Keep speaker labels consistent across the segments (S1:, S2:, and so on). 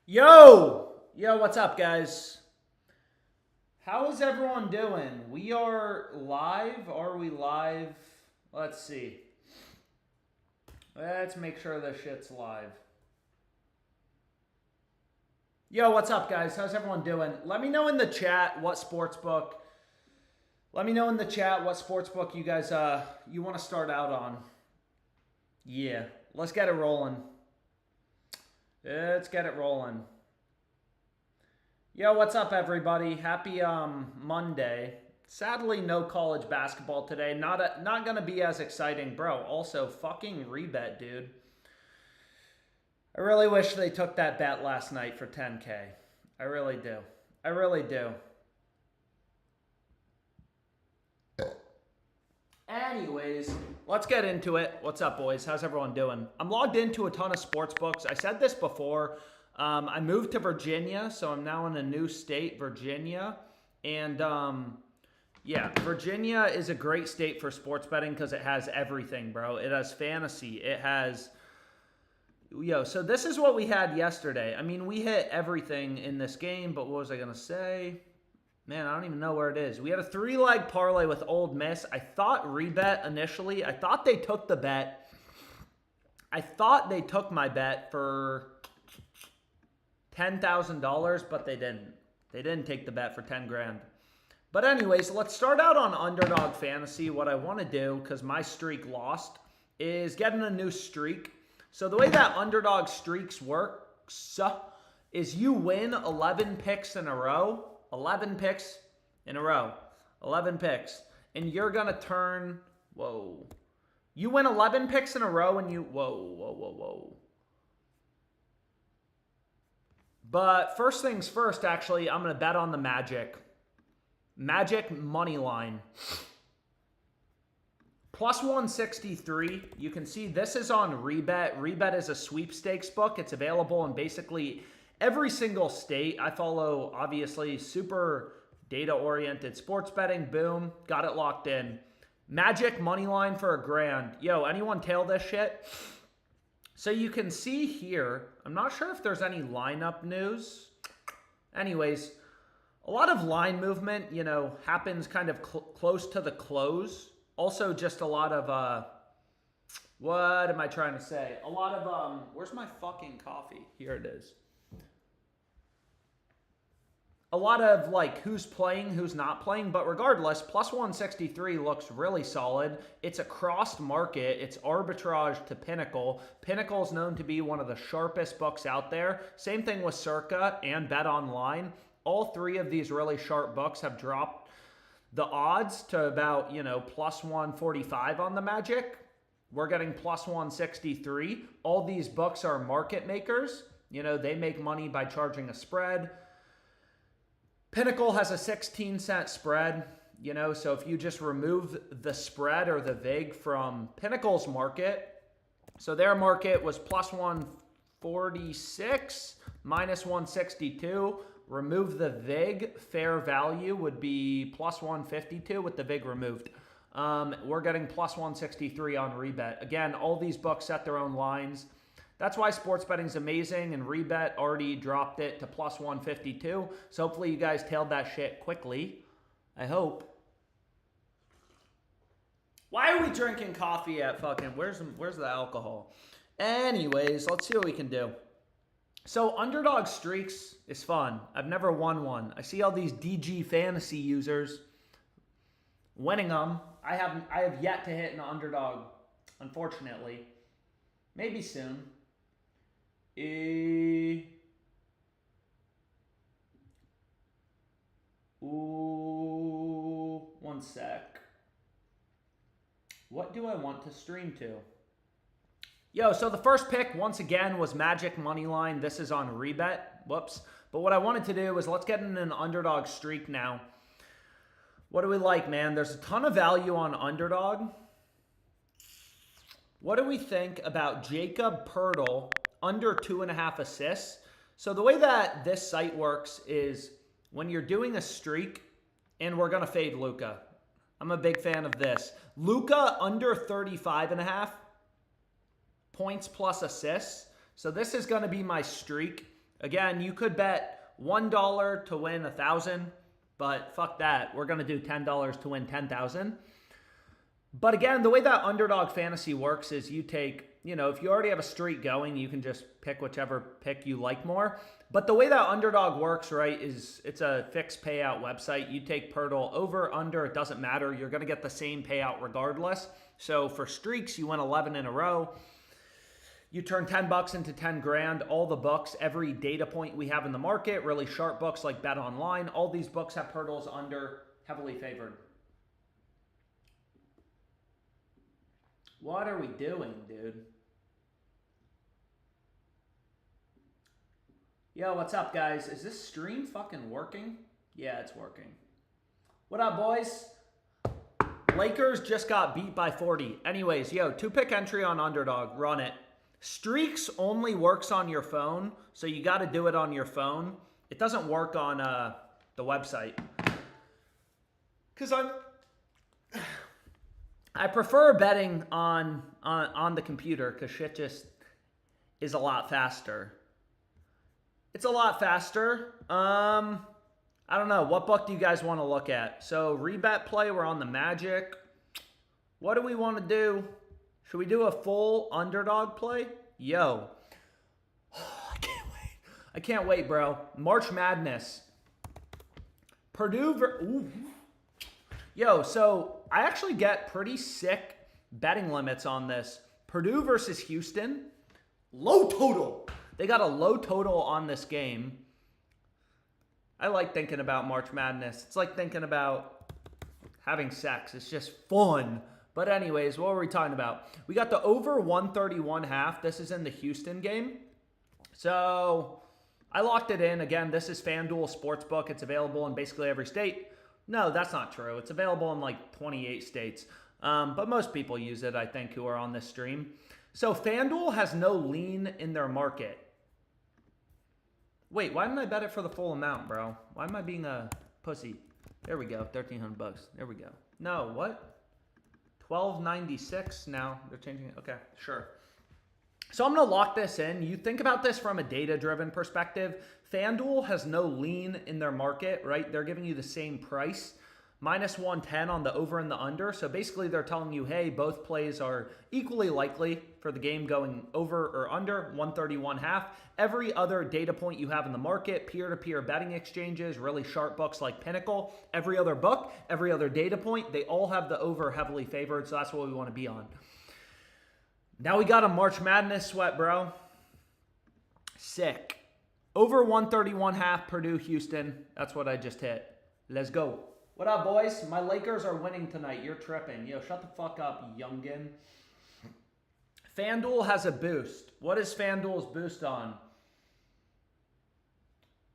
S1: Yo, what's up, guys? How is everyone doing? We are live. Are we live? Let's see. Let's make sure this shit's live. Yo, what's up, guys? How's everyone doing? Let me know in the chat what sportsbook. Let me know in the chat what sportsbook you guys you want to start out on. Yeah, let's get it rolling. Let's get it rolling. Yo, what's up, everybody? Happy Monday. Sadly, no college basketball today. Not gonna be as exciting, bro. Also, fucking rebet, dude. I really wish they took that bet last night for 10K. I really do. I really do. Anyways, let's get into it. What's up, boys? How's everyone doing? I'm logged into a ton of sports books. I said this before. I moved to Virginia, so I'm now in a new state, Virginia. And yeah, Virginia is a great state for sports betting because it has everything, bro. It has fantasy. It has... so this is what we had yesterday. I mean, we hit everything in this game, but what was I going to say? Man, I don't even know where it is. We had a 3-leg parlay with Ole Miss. I thought rebet initially. I thought they took the bet. I thought they took my bet for $10,000, but they didn't. They didn't take the bet for 10 grand. But anyways, let's start out on Underdog Fantasy. What I want to do, because my streak lost, is getting a new streak. So the way that Underdog streaks works is you win 11 picks in a row. 11 picks in a row. 11 picks. And you're going to turn... Whoa. You win 11 picks in a row and you... Whoa. But first things first, actually, I'm going to bet on the Magic. Magic money line. Plus 163. You can see this is on Rebet. Rebet is a sweepstakes book. It's available in basically every single state. I follow, obviously, super data-oriented sports betting. Boom. Got it locked in. Magic money line for $1,000. Yo, anyone tail this shit? So you can see here, I'm not sure if there's any lineup news. Anyways, a lot of line movement, happens kind of close to the close. Also, just a lot of, what am I trying to say? A lot of, where's my fucking coffee? Here it is. A lot of, who's playing, who's not playing. But regardless, plus 163 looks really solid. It's a crossed market. It's arbitrage to Pinnacle. Pinnacle is known to be one of the sharpest books out there. Same thing with Circa and Bet Online. All three of these really sharp books have dropped the odds to about, plus 145 on the Magic. We're getting plus 163. All these books are market makers. They make money by charging a spread. Pinnacle has a 16-cent spread, so if you just remove the spread or the VIG from Pinnacle's market, so their market was plus 146, minus 162. Remove the VIG, fair value would be plus 152 with the VIG removed. We're getting plus 163 on Rebet. Again, all these books set their own lines. That's why sports betting is amazing, and Rebet already dropped it to plus 152. So hopefully you guys tailed that shit quickly. I hope. Why are we drinking coffee at fucking... Where's the alcohol? Anyways, let's see what we can do. So Underdog streaks is fun. I've never won one. I see all these DG fantasy users winning them. I have yet to hit an Underdog, unfortunately. Maybe soon. One sec. What do I want to stream to? Yo, so the first pick, once again, was Magic Moneyline. This is on Rebet. Whoops. But what I wanted to do is let's get in an Underdog streak now. What do we like, man? There's a ton of value on Underdog. What do we think about Jacob Poeltl under 2.5 assists? So the way that this site works is when you're doing a streak, and we're going to fade Luka. I'm a big fan of this. Luka under 35.5 points plus assists. So this is going to be my streak. Again, you could bet $1 to win 1,000, but fuck that. We're going to do $10 to win 10,000. But again, the way that Underdog Fantasy works is you take, if you already have a streak going, you can just pick whichever pick you like more. But the way that Underdog works, right, is it's a fixed payout website. You take Pirtle over, under, it doesn't matter. You're going to get the same payout regardless. So for streaks, you win 11 in a row. You turn $10 into 10 grand. All the books, every data point we have in the market, really sharp books like Bet Online, all these books have Pirtles under, heavily favored. What are we doing, dude? Yo, what's up, guys? Is this stream fucking working? Yeah, it's working. What up, boys? Lakers just got beat by 40. Anyways, yo, 2-pick entry on Underdog. Run it. Streaks only works on your phone, so you got to do it on your phone. It doesn't work on the website. Because I prefer betting on the computer because shit just is a lot faster. It's a lot faster. I don't know. What book do you guys want to look at? So, rebet play, we're on the Magic. What do we want to do? Should we do a full Underdog play? Yo. I can't wait. I can't wait, bro. March Madness. Purdue. Ooh. Yo, so I actually get pretty sick betting limits on this. Purdue versus Houston. Low total. They got a low total on this game. I like thinking about March Madness. It's like thinking about having sex. It's just fun. But anyways, what were we talking about? We got the over 131.5. This is in the Houston game. So I locked it in. Again, this is FanDuel Sportsbook. It's available in basically every state. No, that's not true. It's available in like 28 states. But most people use it, I think, who are on this stream. So FanDuel has no lean in their market. Wait, why didn't I bet it for the full amount, bro? Why am I being a pussy? There we go, $1,300. There we go. No, what? $12.96 now. They're changing it. Okay, sure. So I'm going to lock this in. You think about this from a data-driven perspective. FanDuel has no lean in their market, right? They're giving you the same price. Minus 110 on the over and the under. So basically they're telling you, hey, both plays are equally likely for the game going over or under 131.5. Every other data point you have in the market, peer-to-peer betting exchanges, really sharp books like Pinnacle, every other book, every other data point, they all have the over heavily favored. So that's what we want to be on. Now we got a March Madness sweat, bro. Sick. Over 131.5 Purdue, Houston. That's what I just hit. Let's go. What up, boys? My Lakers are winning tonight. You're tripping. Yo, shut the fuck up, youngin. FanDuel has a boost. What is FanDuel's boost on?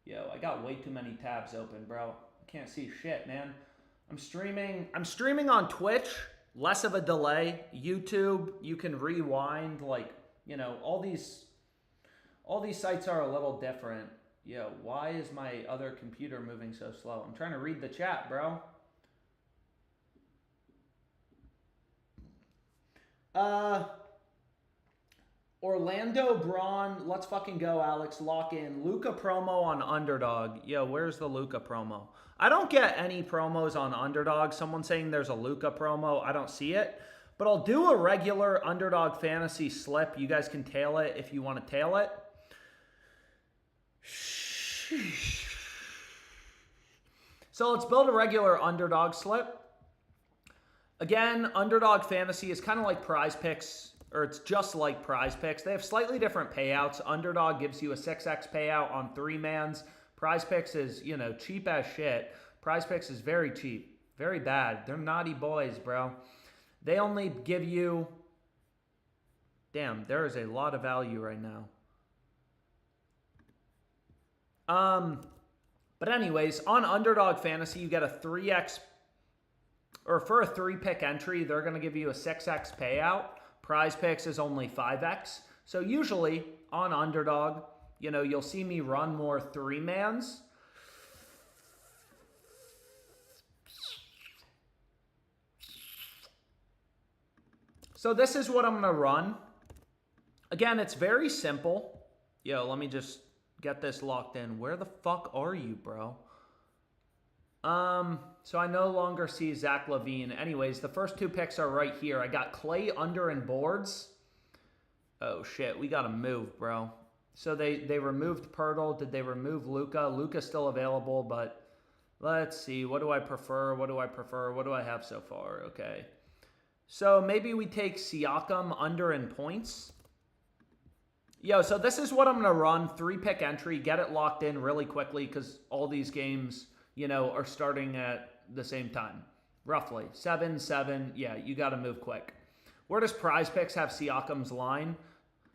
S1: Yo, I got way too many tabs open, bro. I can't see shit, man. I'm streaming on Twitch. Less of a delay. YouTube, you can rewind. Like, all these sites are a little different. Yo, why is my other computer moving so slow? I'm trying to read the chat, bro. Orlando Braun, let's fucking go, Alex. Lock in. Luka promo on Underdog. Yo, where's the Luka promo? I don't get any promos on Underdog. Someone saying there's a Luka promo. I don't see it. But I'll do a regular Underdog fantasy slip. You guys can tail it if you want to tail it. So let's build a regular Underdog slip. Again, Underdog Fantasy is kind of like PrizePicks, or it's just like PrizePicks. They have slightly different payouts. Underdog gives you a 6x payout on 3-mans. PrizePicks is, cheap as shit. PrizePicks is very cheap. Very bad. They're naughty boys, bro. They only give you... Damn, there is a lot of value right now. But anyways, on Underdog Fantasy, you get a 3x, or for a 3-pick entry, they're going to give you a 6x payout. PrizePicks is only 5x. So usually on Underdog, you'll see me run more 3-mans. So this is what I'm going to run. Again, it's very simple. Yo, let me just get this locked in. Where the fuck are you, bro? So I no longer see Zach LaVine. Anyways, the first two picks are right here. I got Clay under and boards. Oh, shit. We got to move, bro. So they removed Pirtle. Did they remove Luka? Luka's still available, but let's see. What do I prefer? What do I prefer? What do I have so far? Okay. So maybe we take Siakam under in points. Yo, so this is what I'm going to run. 3-pick entry. Get it locked in really quickly because all these games, you know, are starting at the same time. Roughly. 7-7. Yeah, you got to move quick. Where does PrizePicks have Siakam's line?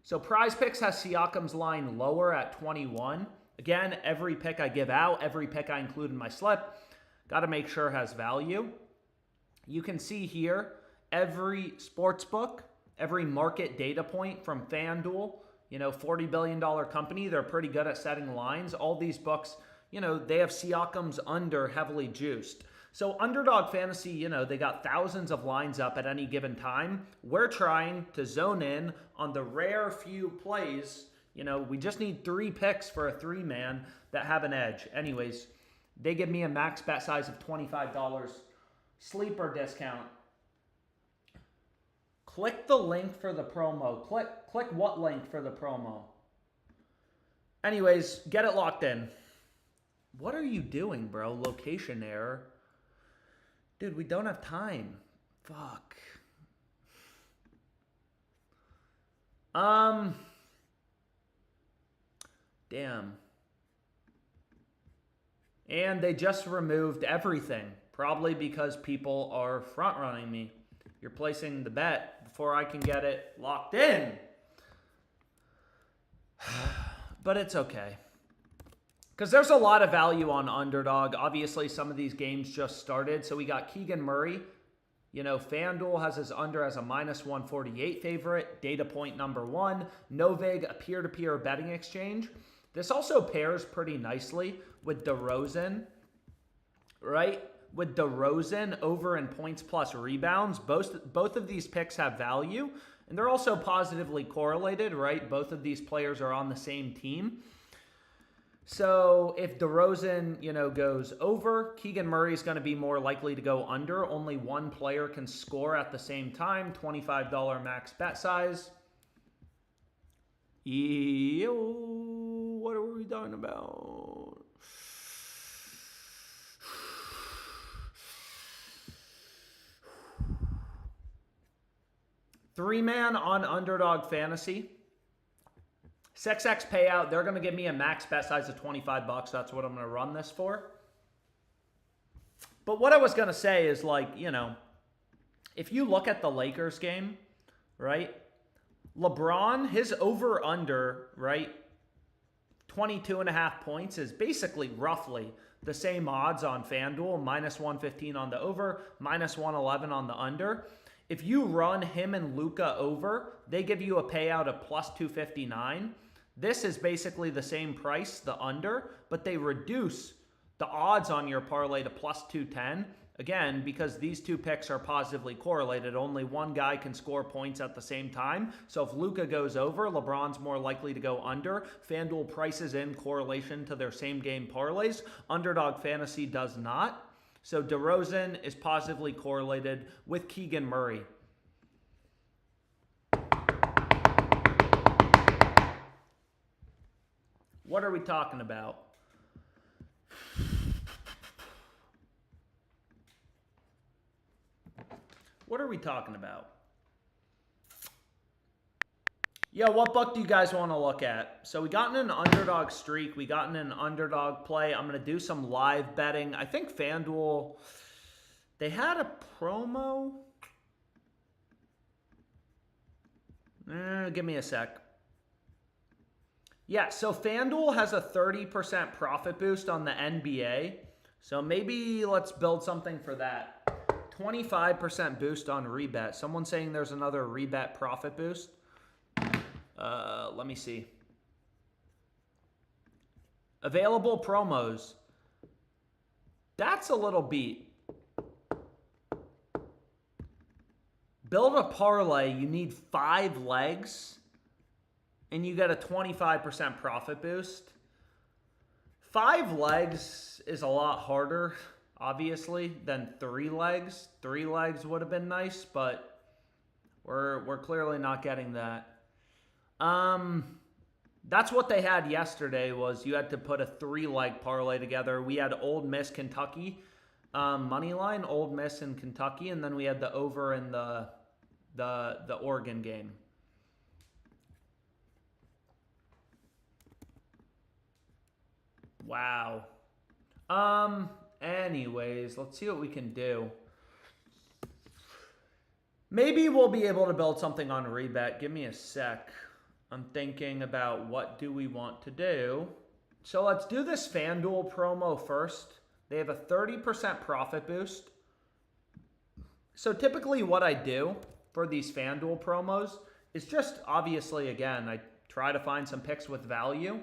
S1: So PrizePicks has Siakam's line lower at 21. Again, every pick I give out, every pick I include in my slip, got to make sure has value. You can see here, every sports book, every market data point from FanDuel, you know, $40 billion company, they're pretty good at setting lines. All these books, you know, they have Siakam's under heavily juiced. So Underdog Fantasy, you know, they got thousands of lines up at any given time. We're trying to zone in on the rare few plays. You know, we just need 3 picks for a 3-man that have an edge. Anyways, they give me a max bet size of $25. Sleeper discount. Click the link for the promo. Click what link for the promo? Anyways, get it locked in. What are you doing, bro? Location error. Dude, we don't have time. Fuck. Damn. And they just removed everything. Probably because people are front-running me. You're placing the bet before I can get it locked in. But it's okay. Because there's a lot of value on Underdog. Obviously, some of these games just started. So we got Keegan Murray. You know, FanDuel has his under as a -148 favorite. Data point number 1. Novig, a peer-to-peer betting exchange. This also pairs pretty nicely with DeRozan, right? With DeRozan over in points plus rebounds. Both of these picks have value. And they're also positively correlated, right? Both of these players are on the same team. So if DeRozan, you know, goes over, Keegan Murray is going to be more likely to go under. Only one player can score at the same time. $25 max bet size. Yo, what are we talking about? Three-man on Underdog Fantasy. 6x payout. They're going to give me a max bet size of $25. That's what I'm going to run this for. But what I was going to say is, like, you know, if you look at the Lakers game, right? LeBron, his over-under, right? 22.5 points is basically roughly the same odds on FanDuel. -115 on the over, -111 on the under. If you run him and Luka over, they give you a payout of +259. This is basically the same price, the under, but they reduce the odds on your parlay to +210. Again, because these two picks are positively correlated, only one guy can score points at the same time. So if Luka goes over, LeBron's more likely to go under. FanDuel prices in correlation to their same game parlays. Underdog Fantasy does not. So DeRozan is positively correlated with Keegan Murray. What are we talking about? What are we talking about? Yo, what book do you guys want to look at? So we got in an underdog streak. We got in an underdog play. I'm going to do some live betting. I think FanDuel, they had a promo. Give me a sec. Yeah, so FanDuel has a 30% profit boost on the NBA. So maybe let's build something for that. 25% boost on rebet. Someone saying there's another rebet profit boost. Let me see. Available promos. That's a little beat. Build a parlay. You need 5 legs. And you get a 25% profit boost. 5 legs is a lot harder, obviously, than 3 legs. 3 legs would have been nice, but we're clearly not getting that. That's what they had yesterday. Was you had to put a 3-leg parlay together. We had Ole Miss, Kentucky, money line, Ole Miss in Kentucky, and then we had the over in the Oregon game. Wow. Anyways, let's see what we can do. Maybe we'll be able to build something on Rebet. Give me a sec. I'm thinking about what do we want to do. So let's do this FanDuel promo first. They have a 30% profit boost. So typically what I do for these FanDuel promos is just, obviously, again, I try to find some picks with value.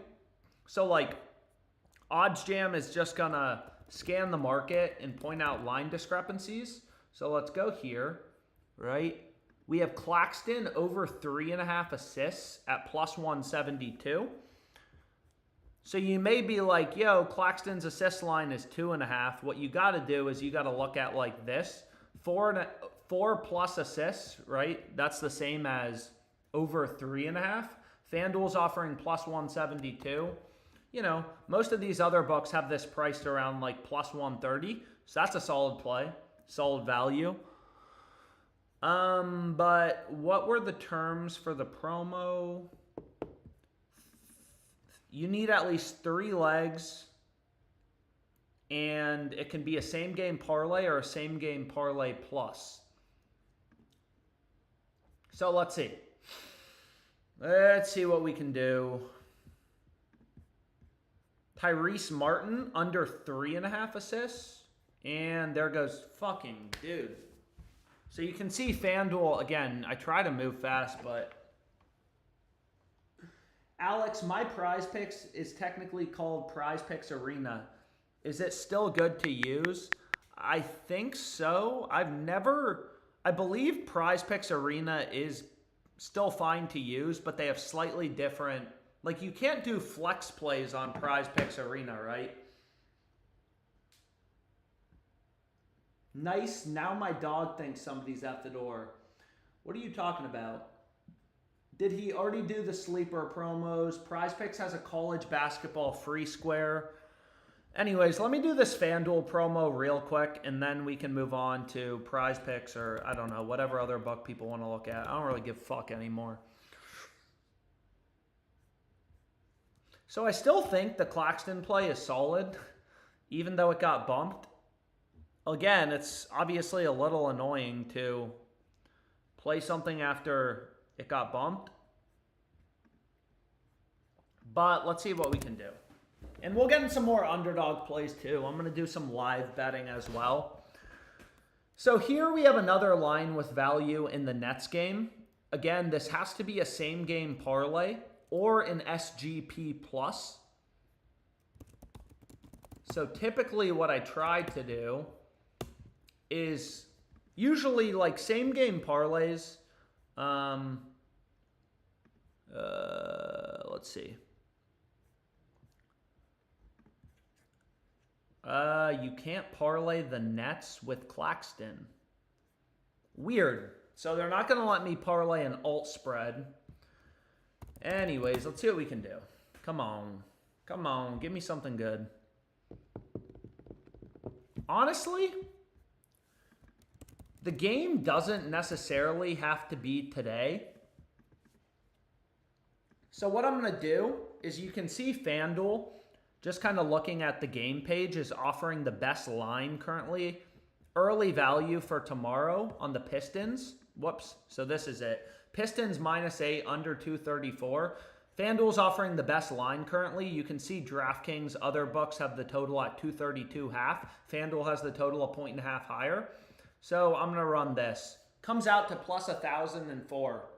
S1: So like OddsJam is just gonna scan the market and point out line discrepancies. So let's go here, right? We have Claxton over 3.5 assists at plus 172. So you may be like, yo, Claxton's assist line is 2.5. What you got to do is you got to look at like this. 4 plus assists, right? That's the same as over 3.5. FanDuel's offering plus 172. You know, most of these other books have this priced around like plus 130. So that's a solid play, solid value. But what were the terms for the promo? You need at least 3 legs, and it can be a same game parlay or a same game parlay plus. So let's see. Let's see what we can do. Tyrese Martin under 3.5 assists, and there goes fucking dude. So you can see FanDuel, again, I try to move fast, but Alex, my PrizePicks is technically called PrizePicks Arena. Is it still good to use? I think so. I believe PrizePicks Arena is still fine to use, but they have slightly different, like you can't do flex plays on PrizePicks Arena, right? Nice. Now my dog thinks somebody's at the door. What are you talking about? Did he already do the sleeper promos? PrizePicks has a college basketball free square. Anyways, let me do this FanDuel promo real quick, and then we can move on to PrizePicks or, I don't know, whatever other book people want to look at. I don't really give a fuck anymore. So I still think the Claxton play is solid, even though it got bumped. Again, it's obviously a little annoying to play something after it got bumped. But let's see what we can do. And we'll get in some more underdog plays too. I'm going to do some live betting as well. So here we have another line with value in the Nets game. Again, this has to be a same game parlay or an SGP plus. So typically what I try to do is usually like same game parlays. Let's see. You can't parlay the Nets with Claxton. Weird. So they're not going to let me parlay an alt spread. Anyways, let's see what we can do. Come on. Come on. Give me something good. Honestly, the game doesn't necessarily have to be today. So what I'm going to do is you can see FanDuel, just kind of looking at the game page, is offering the best line currently. Early value for tomorrow on the Pistons. Whoops. So this is it. Pistons -8, under 234. FanDuel's offering the best line currently. You can see DraftKings, other books have the total at 232.5. FanDuel has the total a 1.5 higher. So I'm going to run this. Comes out to plus 1,004.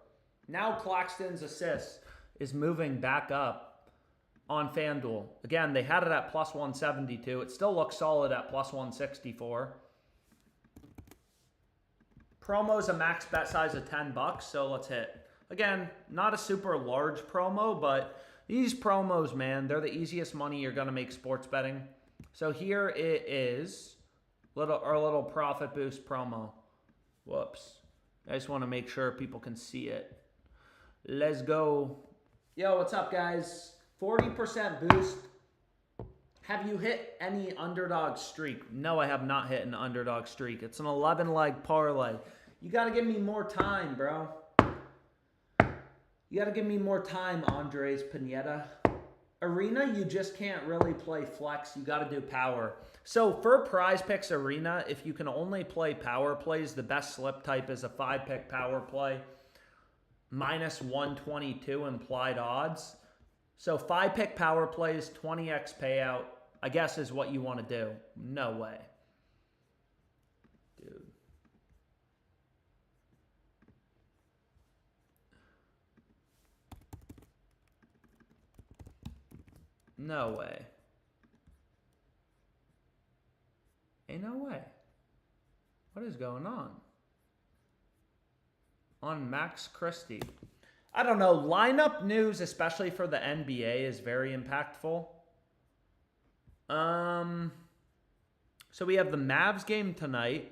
S1: Now Claxton's assist is moving back up on FanDuel. Again, they had it at plus 172. It still looks solid at plus 164. Promo's a max bet size of $10, so let's hit. Again, not a super large promo, but These promos, man, they're the easiest money you're going to make sports betting. So here it is, our little profit boost promo. Whoops. I just want to make sure people can see it. Let's go. Yo, what's up, guys? 40% boost. Have you hit any underdog streak? No, I have not hit an underdog streak. It's an 11-leg parlay. You got to give me more time, bro. You got to give me more time, Andres Pineda. Arena, you just can't really play flex. You got to do power. So for PrizePicks Arena, if you can only play power plays, the best slip type is a 5-pick power play. Minus 122 implied odds. So 5-pick power plays, 20x payout, I guess is what you want to do. No way. Dude. No way. Ain't no way. What is going on? On Max Christie. I don't know. Lineup news, especially for the NBA, is very impactful. So we have the Mavs game tonight.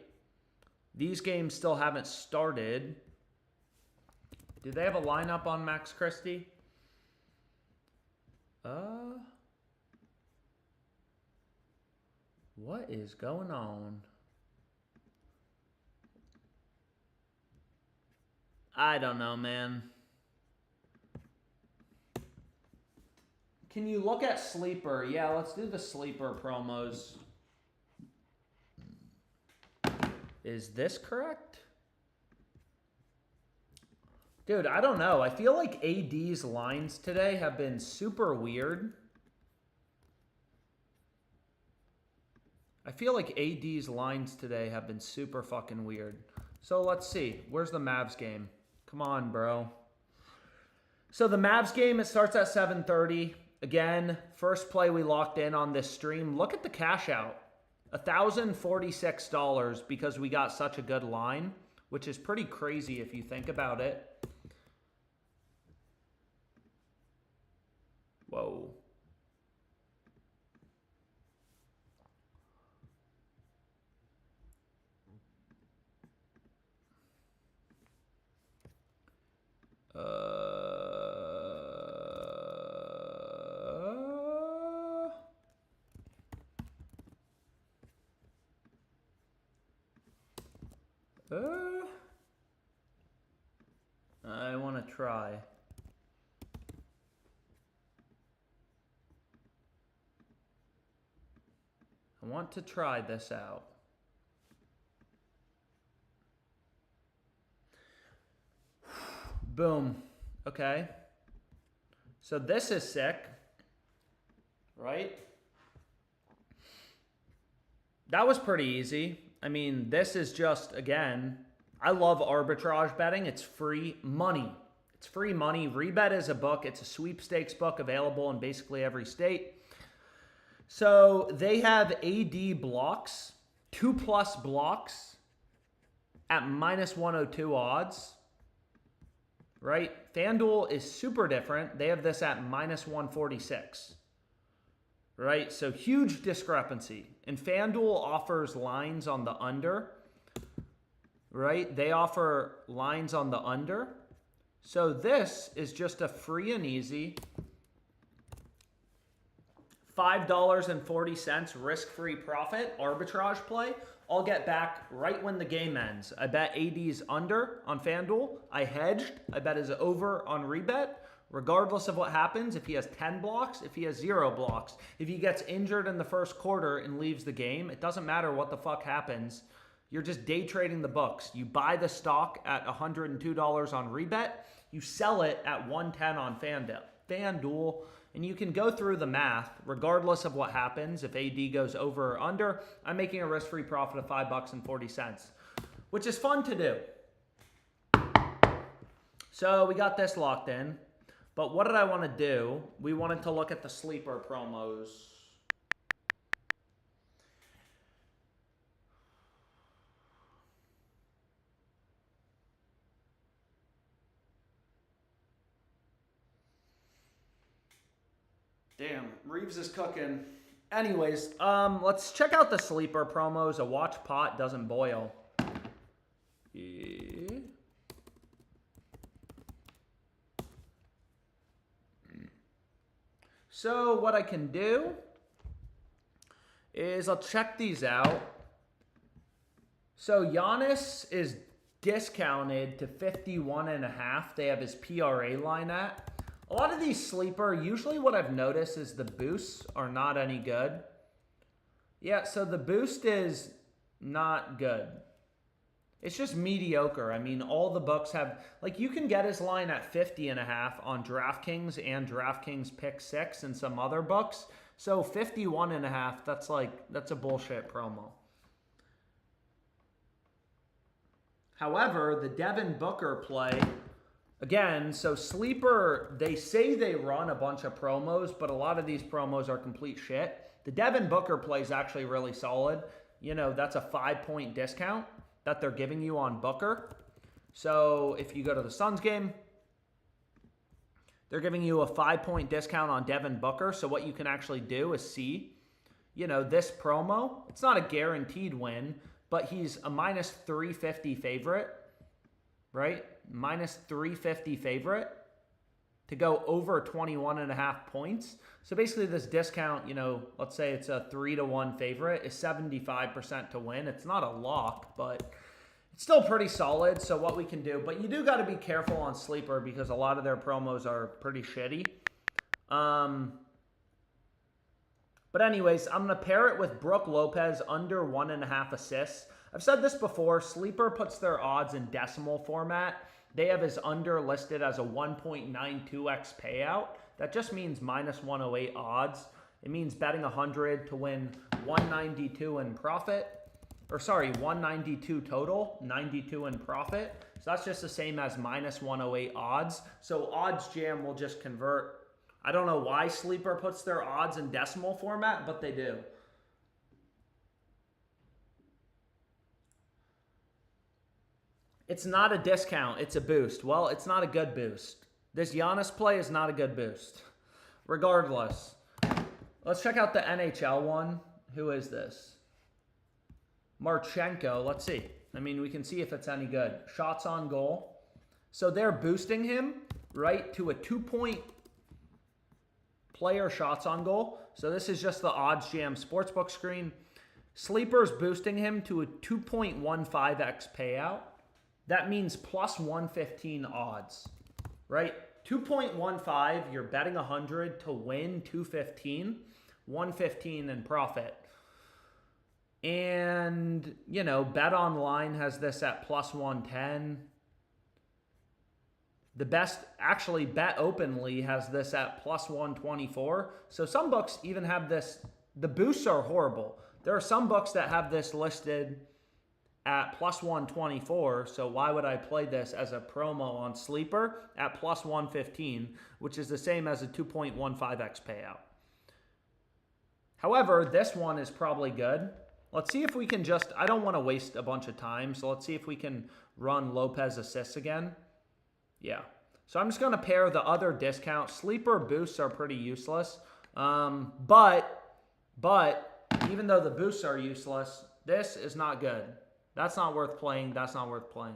S1: These games still haven't started. Do they have a lineup on Max Christie? What is going on? I don't know, man. Can you look at Sleeper? Yeah, let's do the Sleeper promos. Is this correct? Dude, I don't know. I feel like AD's lines today have been super weird. I feel like AD's lines today have been super fucking weird. So let's see. Where's the Mavs game? Come on, bro. So the Mavs game, it starts at 7:30. Again, first play we locked in on this stream. Look at the cash out. $1,046 because we got such a good line, which is pretty crazy if you think about it. Whoa. I want to try. I want to try this out. Boom. Okay. So this is sick. Right? That was pretty easy. I mean, this is just, again, I love arbitrage betting. It's free money. It's free money. Rebet is a book. It's a sweepstakes book available in basically every state. So they have AD blocks, 2+ blocks at minus 102 odds. Right? FanDuel is super different. They have this at minus 146. Right? So huge discrepancy. And FanDuel offers lines on the under. Right? They offer lines on the under. So this is just a free and easy $5.40 risk-free profit arbitrage play. I'll get back right when the game ends. I bet AD's under on FanDuel. I hedged. I bet his over on Rebet. Regardless of what happens, if he has 10 blocks, if he has 0 blocks, if he gets injured in the first quarter and leaves the game, it doesn't matter what the fuck happens. You're just day trading the books. You buy the stock at $102 on Rebet. You sell it at $110 on FanDuel. And you can go through the math, regardless of what happens. If AD goes over or under, I'm making a risk-free profit of $5.40, which is fun to do. So we got this locked in. But what did I want to do? We wanted to look at the sleeper promos. Damn, Reeves is cooking. Anyways, let's check out the sleeper promos. A watch pot doesn't boil. Yeah. So what I can do is I'll check these out. So Giannis is discounted to 51.5. They have his PRA line at. A lot of these sleeper, usually what I've noticed is the boosts are not any good. Yeah, so the boost is not good. It's just mediocre. I mean, all the books have, like, you can get his line at 50.5 on DraftKings and DraftKings Pick 6 and some other books. So 51.5, that's a bullshit promo. However, the Devin Booker play, again, so sleeper, they say they run a bunch of promos, but a lot of these promos are complete shit. The Devin Booker play is actually really solid. You know, that's a 5-point discount that they're giving you on Booker. So if you go to the Suns game, they're giving you a 5-point discount on Devin Booker. So what you can actually do is see, you know, this promo. It's not a guaranteed win, but he's a minus 350 favorite, right? Minus 350 favorite to go over 21.5 points. So basically this discount, you know, let's say it's a 3-1 favorite, is 75% to win. It's not a lock, but it's still pretty solid. So what we can do, but you do got to be careful on sleeper because a lot of their promos are pretty shitty. But anyways, I'm going to pair it with Brook Lopez under 1.5 assists. I've said this before, sleeper puts their odds in decimal format. They have his under listed as a 1.92x payout. That just means minus 108 odds. It means betting 100 to win 192 in profit. Or sorry, 192 total, 92 in profit. So that's just the same as minus 108 odds. So odds jam will just convert. I don't know why sleeper puts their odds in decimal format, but they do. It's not a discount, it's a boost. Well, it's not a good boost. This Giannis play is not a good boost. Regardless, let's check out the NHL one. Who is this? Marchenko, let's see. I mean, we can see if it's any good. Shots on goal. So they're boosting him, right, to a 2-point player shots on goal. So this is just the odds jam sportsbook screen. Sleeper's boosting him to a 2.15x payout. That means plus 115 odds, right? 2.15, you're betting 100 to win 215, 115 in profit. And, you know, Bet Online has this at plus 110. The best, actually, Bet Openly has this at plus 124. So some books even have this, the boosts are horrible. There are some books that have this listed at plus 124, so why would I play this as a promo on sleeper at plus 115, which is the same as a 2.15x payout. However, this one is probably good. Let's see if we can just, I don't want to waste a bunch of time, so let's see if we can run Lopez assists again. Yeah. So I'm just going to pair the other discount. Sleeper boosts are pretty useless, but even though the boosts are useless, this is not good. That's not worth playing. That's not worth playing.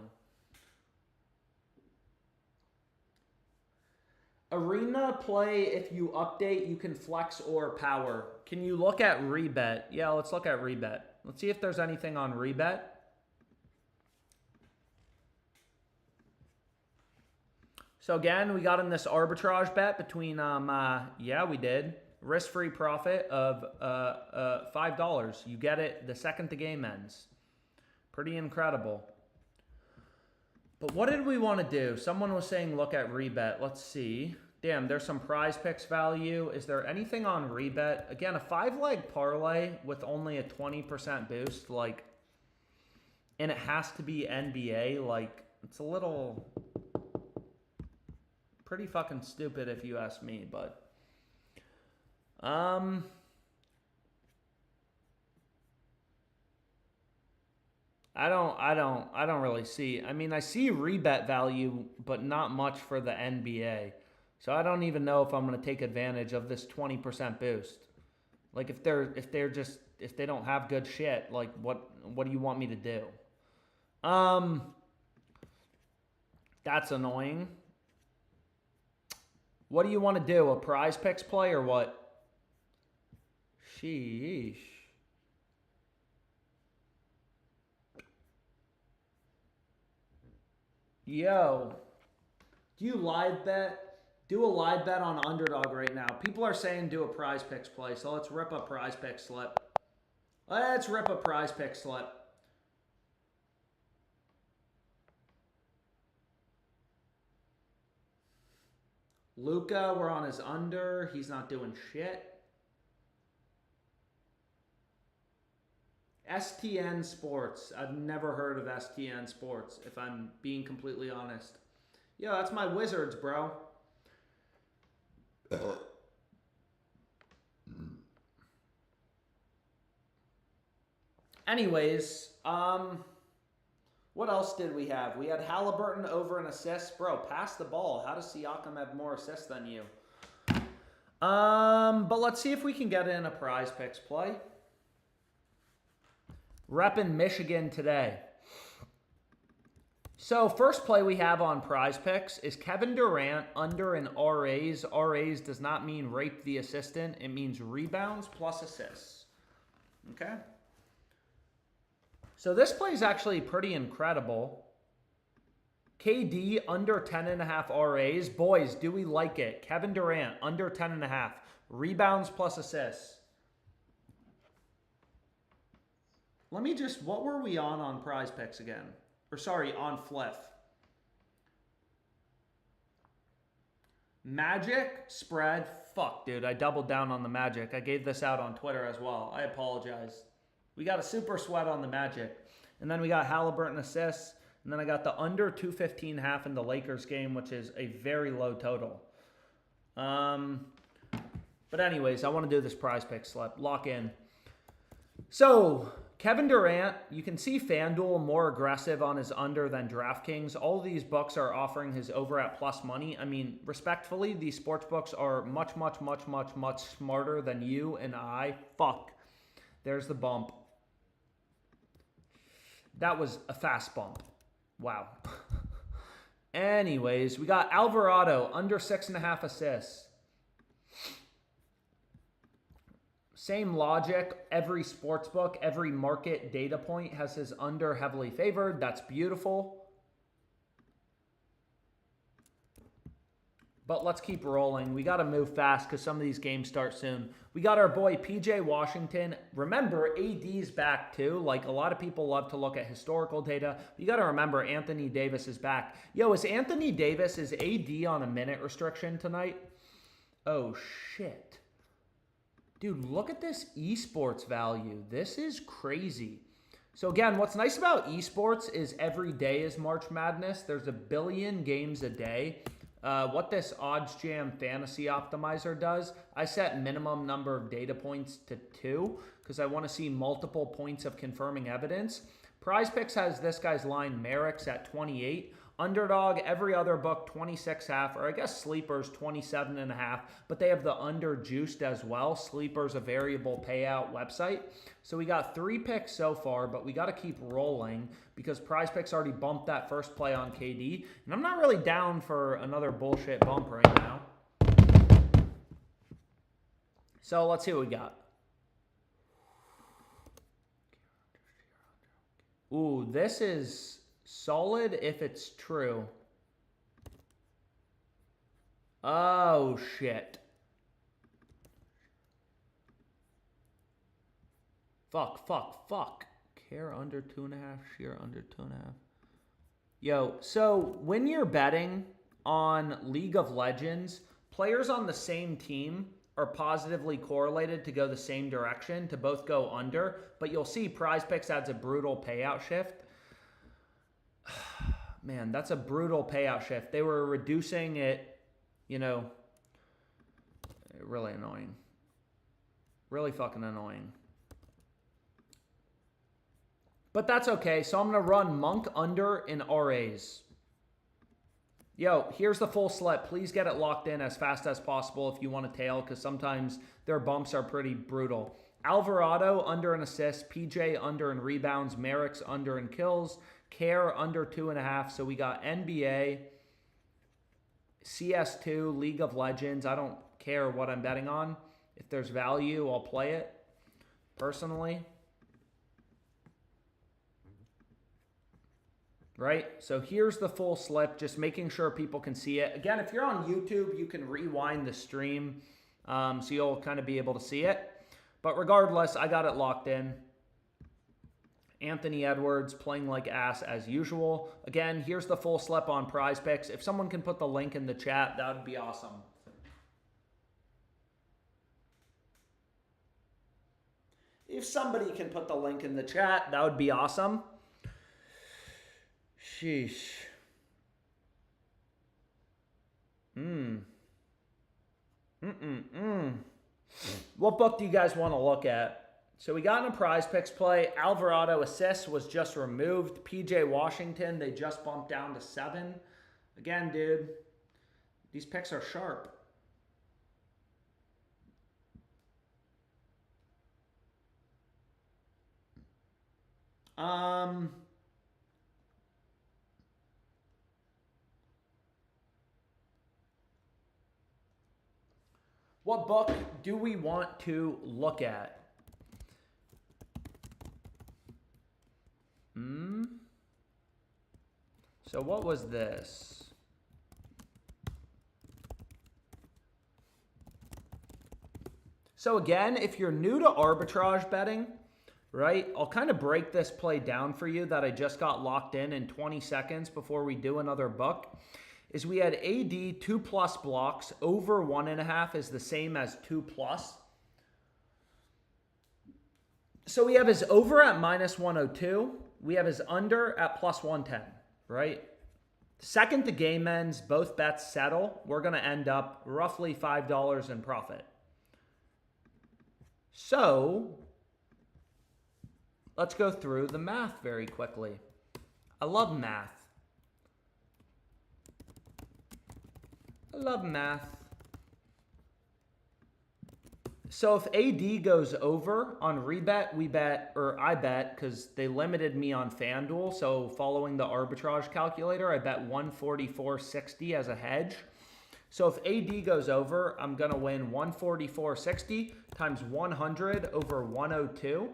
S1: Arena play, if you update, you can flex or power. Can you look at rebet? Yeah, let's look at rebet. Let's see if there's anything on rebet. So again, we got in this arbitrage bet between, yeah, we did. Risk-free profit of $5. You get it the second the game ends. Pretty incredible. But what did we want to do? Someone was saying look at rebet. Let's see. Damn, there's some PrizePicks value. Is there anything on rebet? Again, a 5-leg parlay with only a 20% boost, like, and it has to be NBA, like, it's a little pretty fucking stupid if you ask me, but I don't really see. I mean, I see rebet value, but not much for the NBA. So I don't even know if I'm going to take advantage of this 20% boost. Like if they don't have good shit, like what do you want me to do? That's annoying. What do you want to do? A PrizePicks play or what? Sheesh. Yo, do you live bet? Do a live bet on Underdog right now. People are saying do a PrizePicks play, so let's rip a PrizePicks slip. Let's rip a PrizePicks slip. Luca, we're on his under. He's not doing shit. STN Sports. I've never heard of STN Sports, if I'm being completely honest. Yo, that's my Wizards, bro. Anyways, what else did we have? We had Halliburton over an assist. Bro, pass the ball. How does Siakam have more assists than you? But let's see if we can get in a PrizePicks play. Reppin' Michigan today. So first play we have on PrizePicks is Kevin Durant under an RAs. RAs does not mean rape the assistant. It means rebounds plus assists. Okay. So this play is actually pretty incredible. KD under 10.5 RAs. Boys, do we like it? Kevin Durant under 10.5. Rebounds plus assists. Let me just, what were we on PrizePicks again? Or sorry, on Fliff. Magic spread. Fuck, dude, I doubled down on the Magic. I gave this out on Twitter as well. I apologize. We got a super sweat on the Magic. And then we got Halliburton assists. And then I got the under 215.5 in the Lakers game, which is a very low total. But anyways, I want to do this PrizePicks slip. Lock in. So, Kevin Durant, you can see FanDuel more aggressive on his under than DraftKings. All of these books are offering his over at plus money. I mean, respectfully, these sports books are much smarter than you and I. Fuck. There's the bump. That was a fast bump. Wow. Anyways, we got Alvarado under 6.5 assists. Same logic. Every sports book, every market data point has his under heavily favored. That's beautiful. But let's keep rolling. We got to move fast because some of these games start soon. We got our boy PJ Washington. Remember, AD's back too. Like, a lot of people love to look at historical data. You got to remember, Anthony Davis is back. Yo, is Anthony Davis, is AD on a minute restriction tonight? Oh, shit. Dude, look at this esports value. This is crazy. So again, what's nice about esports is every day is March Madness. There's 1 billion games a day. What this OddsJam Fantasy Optimizer does, I set minimum number of data points to 2 because I want to see multiple points of confirming evidence. PrizePicks has this guy's line, Merrick's at 28. Underdog, every other book, 26.5, or I guess Sleeper's 27.5, but they have the under juiced as well. Sleeper's a variable payout website. So we got 3 picks so far, but we got to keep rolling because PrizePicks already bumped that first play on KD. And I'm not really down for another bullshit bump right now. So let's see what we got. Ooh, this is solid if it's true. Oh, shit. Fuck. Care under 2.5, sheer under 2.5. Yo, so when you're betting on League of Legends, players on the same team are positively correlated to go the same direction, to both go under, but you'll see PrizePicks adds a brutal payout shift. Man, that's a brutal payout shift. They were reducing it, you know, really annoying. Really fucking annoying. But that's okay. So I'm going to run Monk under in RAs. Yo, here's the full slip. Please get it locked in as fast as possible if you want to tail, because sometimes their bumps are pretty brutal. Alvarado under in assists, PJ under in rebounds, Merrick's under in kills, Care under 2.5. So we got NBA, CS2, League of Legends. I don't care what I'm betting on. If there's value, I'll play it personally. Right? So here's the full slip, just making sure people can see it. Again, if you're on YouTube, you can rewind the stream, so you'll kind of be able to see it. But regardless, I got it locked in. Anthony Edwards playing like ass as usual. Again, here's the full slip on PrizePicks. If someone can put the link in the chat, that would be awesome. If somebody can put the link in the chat, that would be awesome. Sheesh. What book do you guys want to look at? So we got in a PrizePicks play. Alvarado assist was just removed. PJ Washington, they just bumped down to 7. Again, dude, these picks are sharp. What book do we want to look at? So what was this? So again, if you're new to arbitrage betting, right, I'll kind of break this play down for you that I just got locked in 20 seconds before we do another book. Is we had AD 2+ blocks, over 1.5 is the same as 2+. So we have his over at -102. We have his under at +110, right? Second the game ends, both bets settle. We're going to end up roughly $5 in profit. So let's go through the math very quickly. I love math. I love math. So if AD goes over on rebet, we bet, or I bet, because they limited me on FanDuel. So following the arbitrage calculator, I bet 144.60 as a hedge. So if AD goes over, I'm going to win 144.60 times 100 over 102,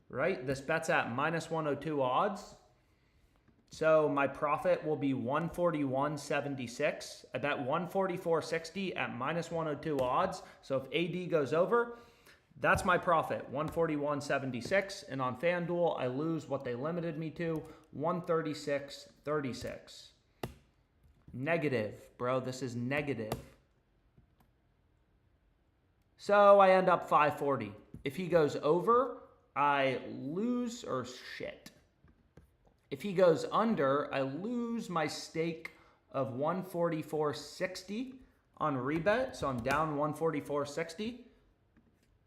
S1: right? This bet's at -102 odds. So my profit will be 141.76. I bet 144.60 at -102 odds. So if AD goes over, that's my profit, 141.76. And on FanDuel, I lose what they limited me to, 136.36. Negative, bro. This is negative. So I end up 540. If he goes over, I lose, or shit. If he goes under, I lose my stake of 144.60 on rebet. So I'm down 144.60.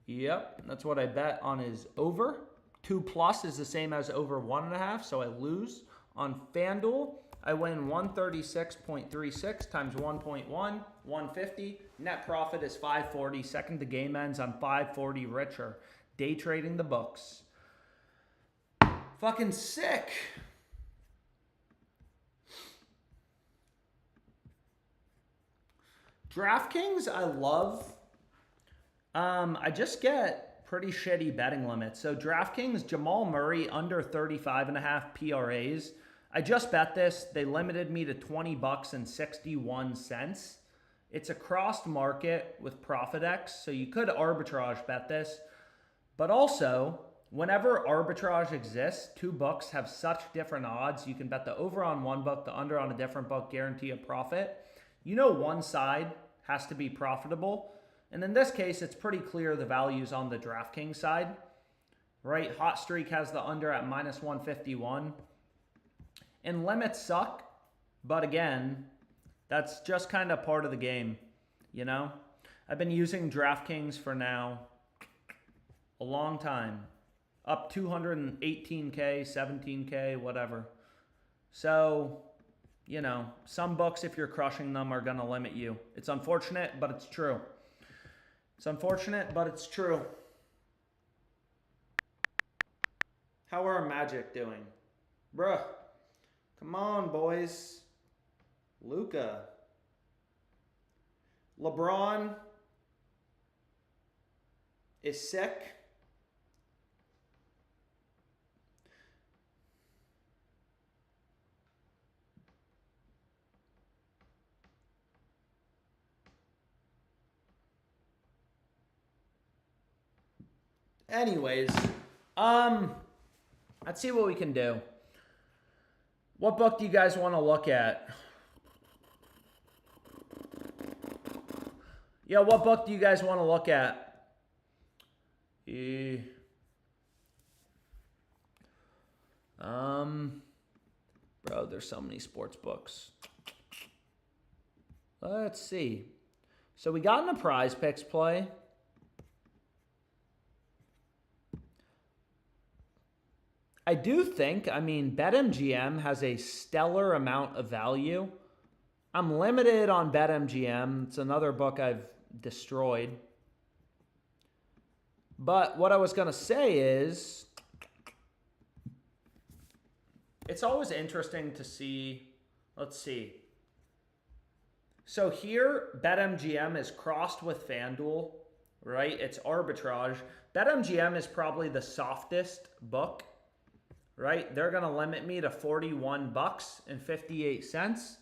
S1: Yep, that's what I bet on his over. 2+ is the same as over 1.5, so I lose. On FanDuel, I win 136.36 times 1.1, 150. Net profit is 540. Second the game ends, I'm 540 richer. Day trading the books. Fucking sick. DraftKings, I love. I just get pretty shitty betting limits. So DraftKings, Jamal Murray under 35.5 PRAs. I just bet this. They limited me to $20.61. It's a crossed market with ProfitX, so you could arbitrage bet this. But also, whenever arbitrage exists, two books have such different odds. You can bet the over on one book, the under on a different book, guarantee a profit. You know one side has to be profitable. And in this case, it's pretty clear the value's on the DraftKings side, right? Hot Streak has the under at -151. And limits suck, but again, that's just kind of part of the game, you know? I've been using DraftKings for now a long time. Up 218K, 17K, whatever. So, you know, some books, if you're crushing them, are going to limit you. It's unfortunate, but it's true. It's unfortunate, but it's true. How are Magic doing? Bruh. Come on, boys. Luka. LeBron is sick. Anyways, let's see what we can do. What book do you guys want to look at? Yeah, what book do you guys want to look at? Bro, there's so many sports books. Let's see. So we got in a PrizePicks play. I do think, I mean, BetMGM has a stellar amount of value. I'm limited on BetMGM. It's another book I've destroyed. But what I was going to say is, it's always interesting to see, let's see. So here, BetMGM is crossed with FanDuel, right? It's arbitrage. BetMGM is probably the softest book, right? They're going to limit me to $41.58.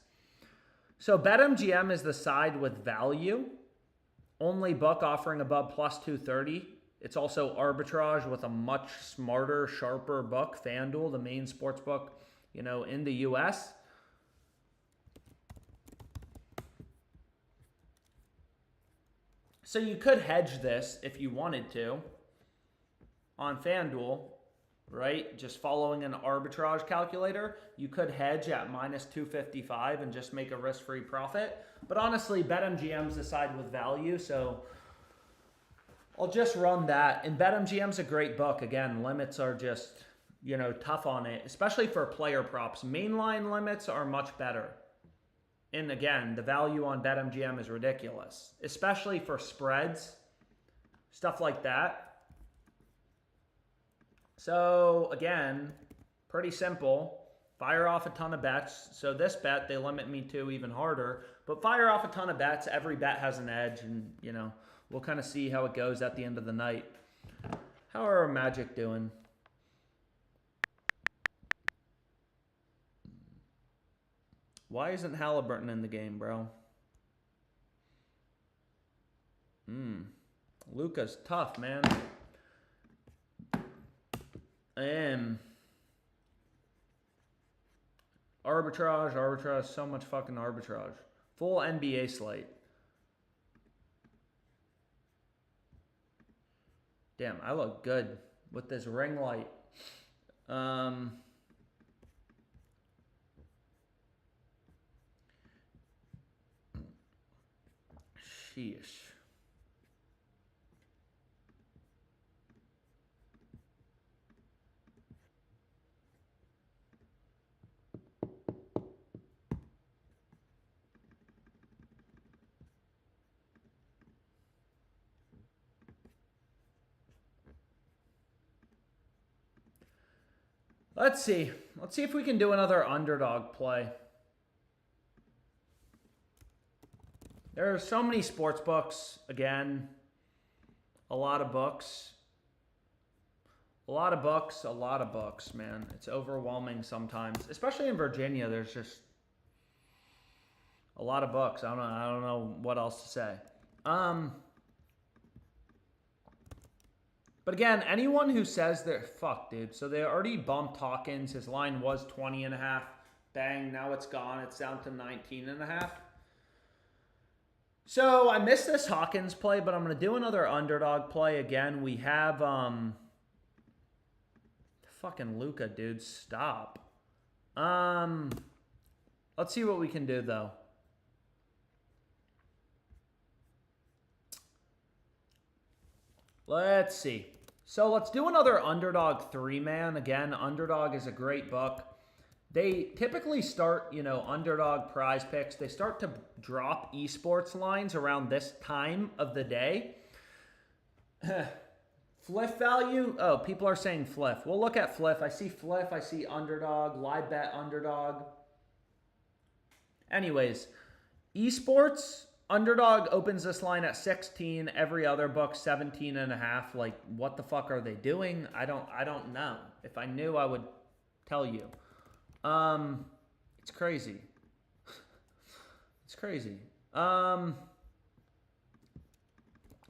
S1: So BetMGM is the side with value. Only book offering above plus 230. It's also arbitrage with a much smarter, sharper book, FanDuel, the main sports book, you know, in the US. So you could hedge this if you wanted to on FanDuel, right? Just following an arbitrage calculator. You could hedge at minus 255 and just make a risk-free profit. But honestly, BetMGM's the side with value, so I'll just run that. And BetMGM's a great book. Again, limits are just, you know, tough on it, especially for player props. Mainline limits are much better. And again, the value on BetMGM is ridiculous, especially for spreads, stuff like that. So again, pretty simple. Fire off a ton of bets. So this bet, they limit me to even harder. But fire off a ton of bets. Every bet has an edge. And, you know, we'll kind of see how it goes at the end of the night. How are our Magic doing? Why isn't Halliburton in the game, bro? Luka's tough, man. Arbitrage, so much fucking arbitrage. Full NBA slate. Damn, I look good with this ring light. Sheesh. Let's see. Let's see if we can do another underdog play. There are so many sports books. Again, a lot of books. A lot of books, man. It's overwhelming sometimes. Especially in Virginia, there's just a lot of books. I don't know what else to say. But again, anyone who says they're... Fuck, dude. So they already bumped Hawkins. His line was 20.5. Bang, now it's gone. It's down to 19.5. So I missed this Hawkins play, but I'm going to do another underdog play. Again, we have... Fucking Luka, dude. Stop. Let's see what we can do, though. Let's see. So let's do another Underdog 3-man. Again, Underdog is a great book. They typically start, Underdog, PrizePicks. They start to drop esports lines around this time of the day. Fliff value? Oh, people are saying Fliff. We'll look at Fliff. I see Fliff. I see Underdog. Live bet Underdog. Anyways, esports, Underdog opens this line at 16. Every other book 17.5. Like, what the fuck are they doing? I don't know. If I knew, I would tell you. It's crazy. It's crazy.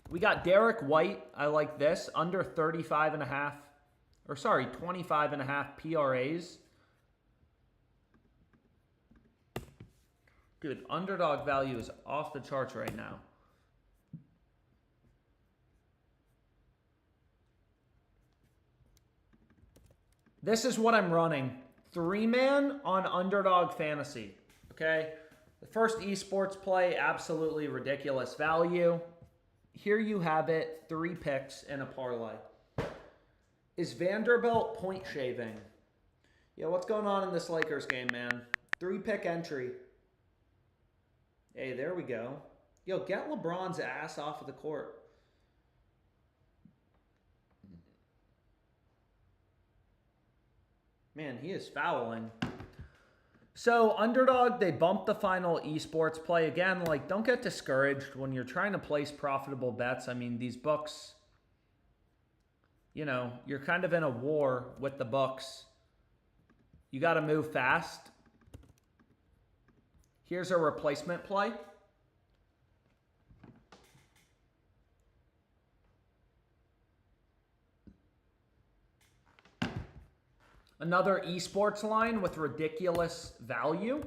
S1: We got Derek White. I like this. Under 35.5. Or sorry, 25.5 PRAs. Dude, Underdog value is off the charts right now. This is what I'm running. 3-man on Underdog Fantasy. Okay? The first esports play, absolutely ridiculous value. Here you have it. 3 picks in a parlay. Is Vanderbilt point shaving? Yeah, what's going on in this Lakers game, man? 3-pick entry. Hey, there we go. Yo, get LeBron's ass off of the court. Man, he is fouling. So, Underdog, they bumped the final esports play. Again, like, don't get discouraged when you're trying to place profitable bets. I mean, these books, you're kind of in a war with the books. You got to move fast. Here's a replacement play. Another esports line with ridiculous value.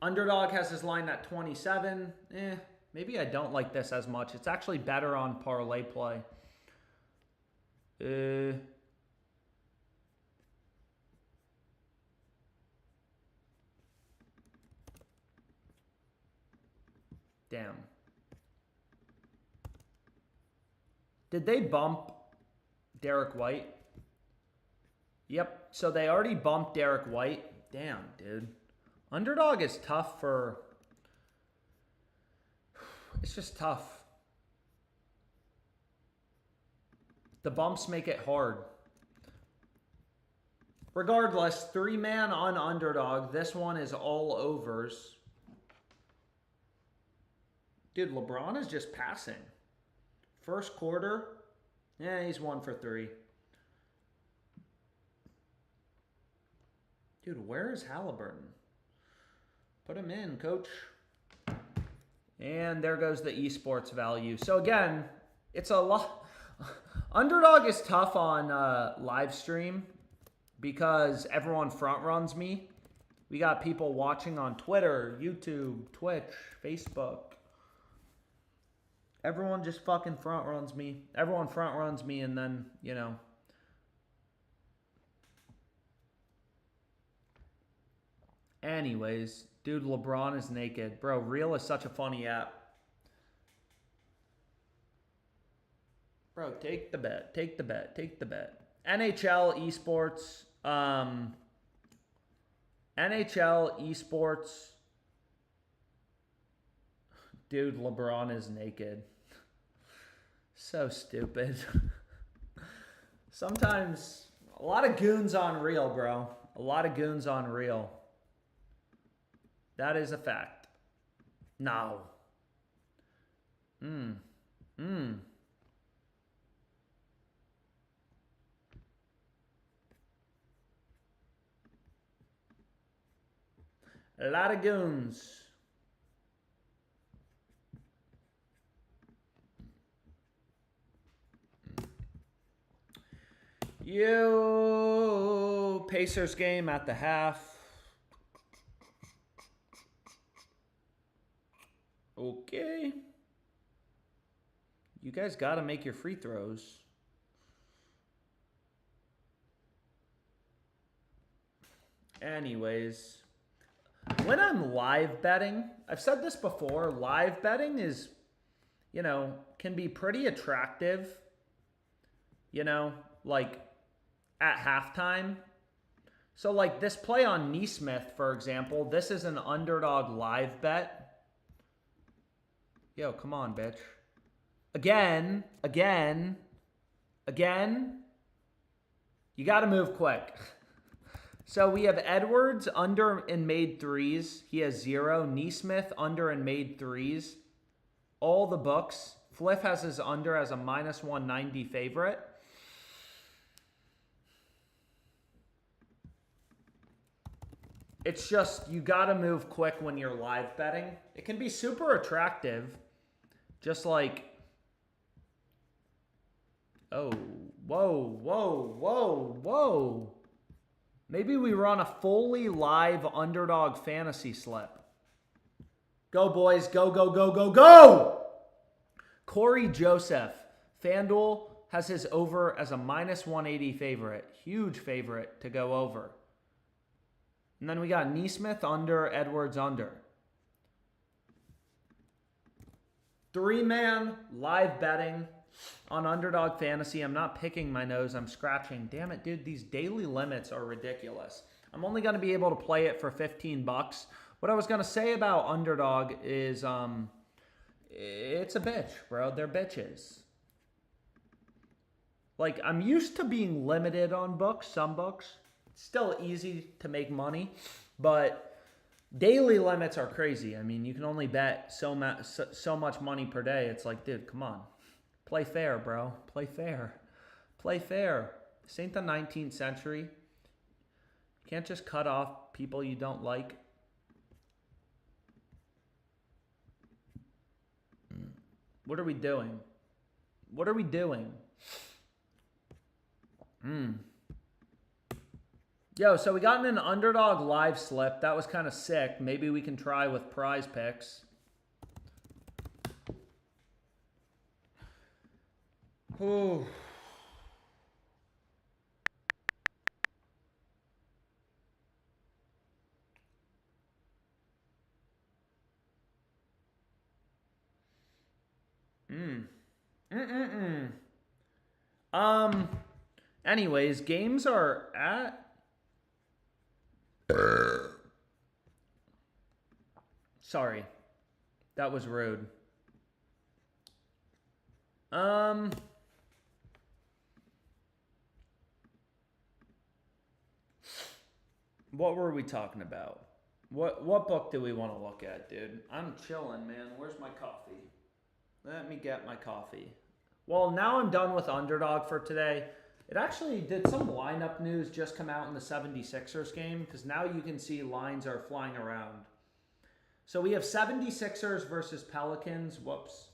S1: Underdog has his line at 27. Maybe I don't like this as much. It's actually better on parlay play. Damn. Did they bump Derek White? Yep, so they already bumped Derek White. Damn, dude. Underdog is tough for... It's just tough. The bumps make it hard. Regardless, 3-man on Underdog. This one is all overs. Dude, LeBron is just passing. First quarter, he's 1 for 3. Dude, where is Halliburton? Put him in, coach. And there goes the esports value. So again, it's a lot. Underdog is tough on live stream because everyone front runs me. We got people watching on Twitter, YouTube, Twitch, Facebook. Everyone just fucking front runs me. Everyone front runs me and then, Anyways, dude, LeBron is naked. Bro, Reel is such a funny app. Bro, take the bet. Take the bet. Take the bet. NHL Esports. NHL Esports. Dude, LeBron is naked. So stupid. Sometimes, a lot of goons on Reel, bro. A lot of goons on Reel. That is a fact. No. A lot of goons. Pacers game at the half. Okay. You guys got to make your free throws. Anyways, when I'm live betting, I've said this before, live betting is, can be pretty attractive, like at halftime. So like this play on Neesmith, for example, this is an Underdog live bet. Yo, come on, bitch. Again. You got to move quick. So we have Edwards under and made threes. He has 0. Neesmith under and made threes. All the books. Fliff has his under as a -190 favorite. It's just, you got to move quick when you're live betting. It can be super attractive. Just like, oh, whoa. Maybe we run a fully live Underdog fantasy slip. Go, boys. Go. Corey Joseph. FanDuel has his over as a -180 favorite. Huge favorite to go over. And then we got Neesmith under, Edwards under. 3-man live betting on Underdog Fantasy. I'm not picking my nose. I'm scratching. Damn it, dude. These daily limits are ridiculous. I'm only going to be able to play it for $15. What I was going to say about Underdog is it's a bitch, bro. They're bitches. Like, I'm used to being limited on books, some books. It's still easy to make money, but daily limits are crazy. I mean, you can only bet so much money per day. It's like, dude, come on. Play fair, bro. Play fair. This ain't the 19th century. You can't just cut off people you don't like. What are we doing? Yo, so we got in an Underdog live slip. That was kind of sick. Maybe we can try with PrizePicks. Ooh. Anyways, games are at... Sorry. That was rude. What were we talking about? What book do we want to look at, dude? I'm chilling, man. Where's my coffee? Let me get my coffee. Well, now I'm done with Underdog for today. It actually did some lineup news just come out in the 76ers game, because now you can see lines are flying around. So we have 76ers versus Pelicans. Whoops.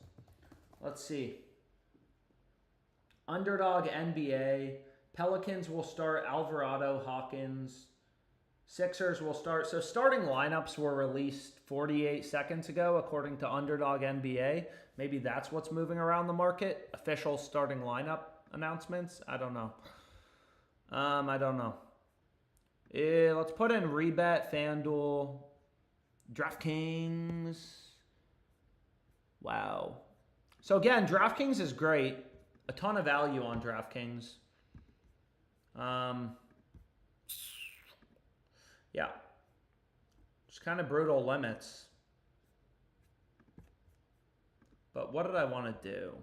S1: Let's see. Underdog NBA. Pelicans will start Alvarado, Hawkins. Sixers will start. So starting lineups were released 48 seconds ago, according to Underdog NBA. Maybe that's what's moving around the market. Official starting lineup announcements. I don't know. Let's put in Rebet, FanDuel, DraftKings. Wow. So again, DraftKings is great. A ton of value on DraftKings. Yeah. Just kind of brutal limits. But what did I want to do?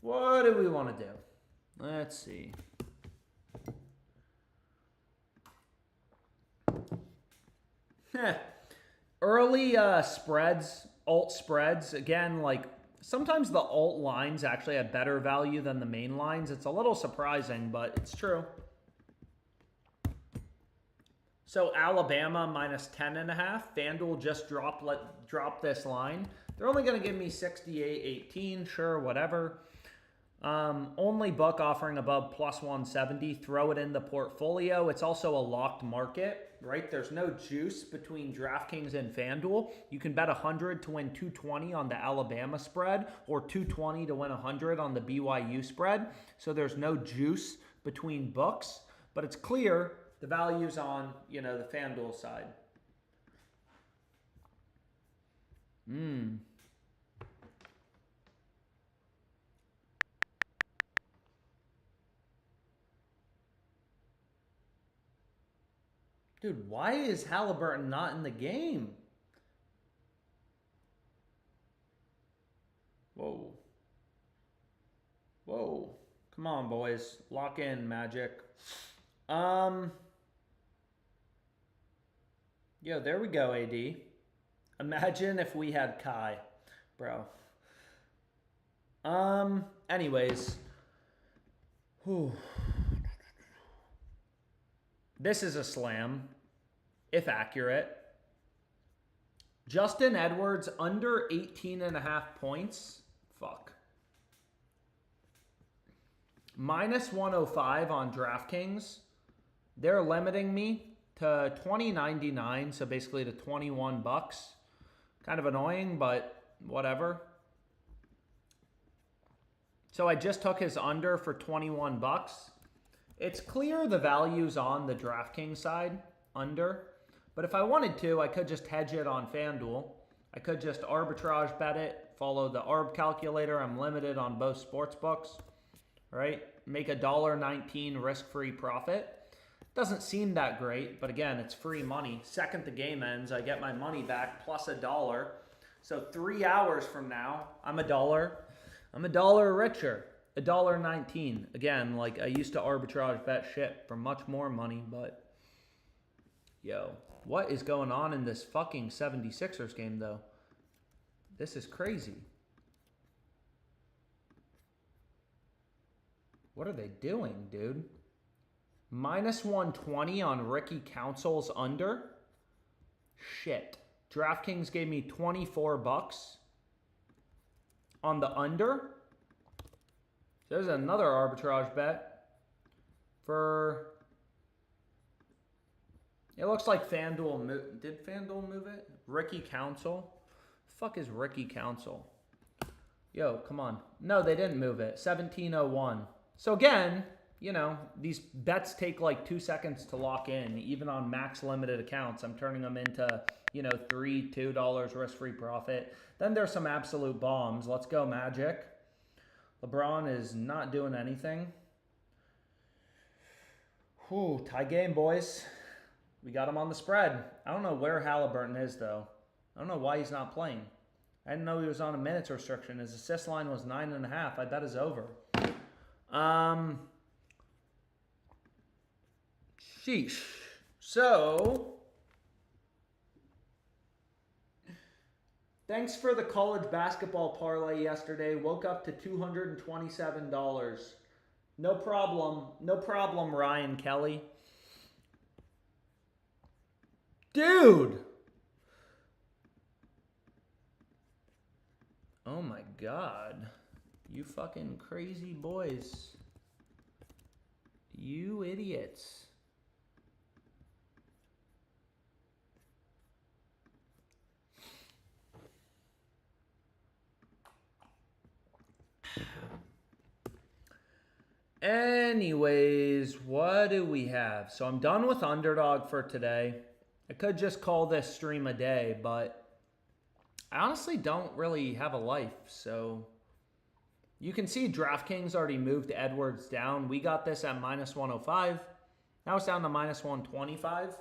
S1: What do we want to do? Let's see. Early spreads, alt spreads. Again, like sometimes the alt lines actually have better value than the main lines. It's a little surprising, but it's true. So Alabama -10.5. FanDuel just dropped this line. They're only going to give me 68.18. Sure, whatever. Only book offering above +170. Throw it in the portfolio. It's also a locked market, right? There's no juice between DraftKings and FanDuel. You can bet 100 to win 220 on the Alabama spread, or 220 to win 100 on the BYU spread. So there's no juice between books, but it's clear the value's on, the FanDuel side. Dude, why is Halliburton not in the game? Whoa. Whoa. Come on, boys. Lock in, Magic. Yo, there we go, AD. Imagine if we had Kai, bro. Anyways. Whew. This is a slam, if accurate. Justin Edwards under 18.5 points. Fuck. Minus 105 on DraftKings. They're limiting me to $20.99, so basically to 21 bucks. Kind of annoying, but whatever. So I just took his under for 21 bucks. It's clear the value's on the DraftKings side, under. But if I wanted to, I could just hedge it on FanDuel. I could just arbitrage bet it, follow the ARB calculator. I'm limited on both sports books, right? Make a $1.19 risk-free profit. Doesn't seem that great, but again, it's free money. Second the game ends, I get my money back plus $1. So 3 hours from now, I'm $1 richer. $1.19. Again, like I used to arbitrage bet shit for much more money, but yo, what is going on in this fucking 76ers game though? This is crazy. What are they doing, dude? Minus 120 on Ricky Council's under. Shit. DraftKings gave me 24 bucks on the under. There's another arbitrage bet for... It looks like FanDuel did FanDuel move it? Ricky Council? Fuck is Ricky Council? Yo, come on. No, they didn't move it. 1701. So again, you know, these bets take like 2 seconds to lock in. Even on max limited accounts, I'm turning them into, you know, $2 risk-free profit. Then there's some absolute bombs. Let's go, Magic. LeBron is not doing anything. Whew, tie game, boys. We got him on the spread. I don't know where Halliburton is, though. I don't know why he's not playing. I didn't know he was on a minutes restriction. His assist line was 9.5. I bet is over. Sheesh. So, thanks for the college basketball parlay yesterday. Woke up to $227. No problem. No problem, Ryan Kelly. Dude! Oh my God. You fucking crazy boys. You idiots. Anyways, what do we have? So I'm done with Underdog for today. I could just call this stream a day, but I honestly don't really have a life. So you can see DraftKings already moved Edwards down. We got this at minus 105. Now it's down to minus 125.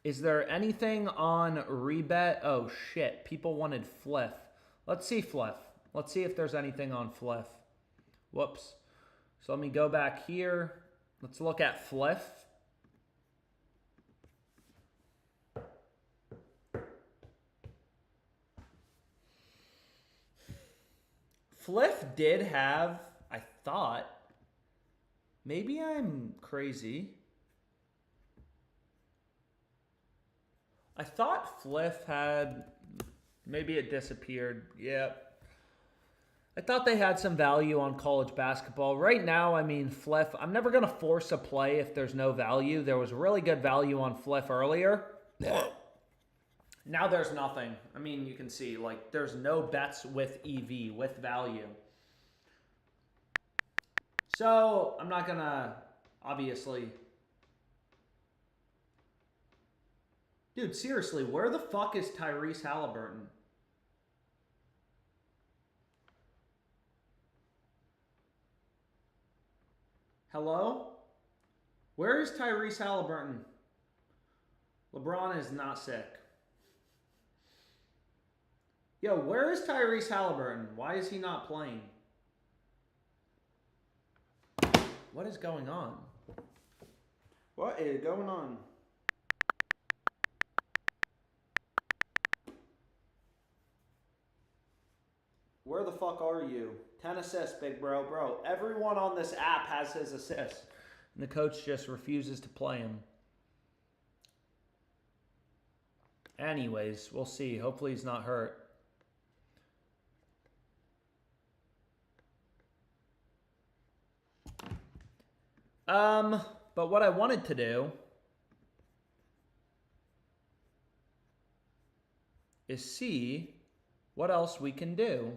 S1: Is there anything on rebet? Oh, shit. People wanted Fliff. Let's see Fliff. Let's see if there's anything on Fliff. Whoops. So let me go back here. Let's look at Fliff. Fliff did have, I thought, maybe I'm crazy. I thought Fliff had, maybe it disappeared. Yep. I thought they had some value on college basketball. Right now, I mean, Fliff, I'm never going to force a play if there's no value. There was really good value on Fliff earlier. Now there's nothing. I mean, you can see, like, there's no bets with EV, with value. So, I'm not going to, obviously... Dude, seriously, where the fuck is Tyrese Halliburton? Hello? Where is Tyrese Halliburton? LeBron is not sick. Yo, where is Tyrese Halliburton? Why is he not playing? What is going on? What is going on? Where the fuck are you? 10 assists, big bro. Bro, everyone on this app has his assists. And the coach just refuses to play him. Anyways, we'll see. Hopefully he's not hurt. But what I wanted to do is see what else we can do.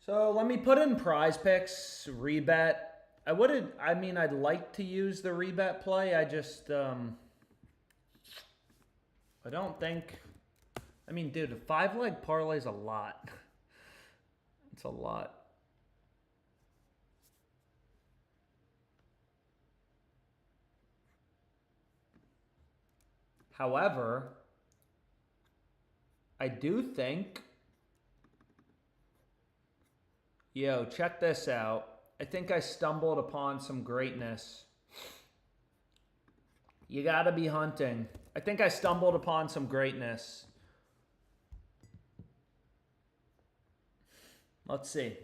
S1: So let me put in PrizePicks, rebet. I'd like to use the rebet play. I just, I don't think, dude, a 5-leg parlay is a lot. It's a lot. However, I do think, yo, check this out. I think I stumbled upon some greatness. You gotta be hunting. I think I stumbled upon some greatness. Let's see.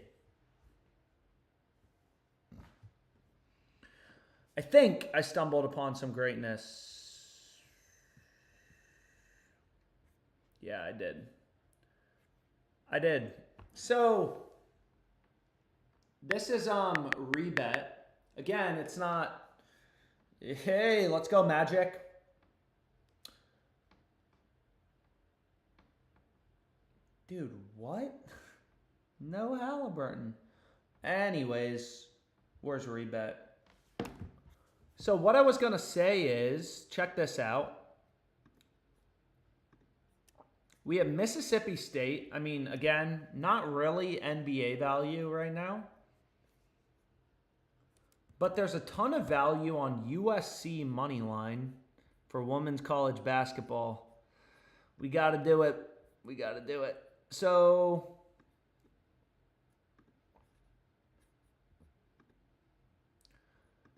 S1: I think I stumbled upon some greatness. Yeah, I did. So this is rebet. Again, it's not, hey, let's go Magic. Dude, what? No Halliburton. Anyways, where's rebet? So what I was going to say is, check this out. We have Mississippi State. Again, not really NBA value right now. But there's a ton of value on USC money line for women's college basketball. We got to do it. So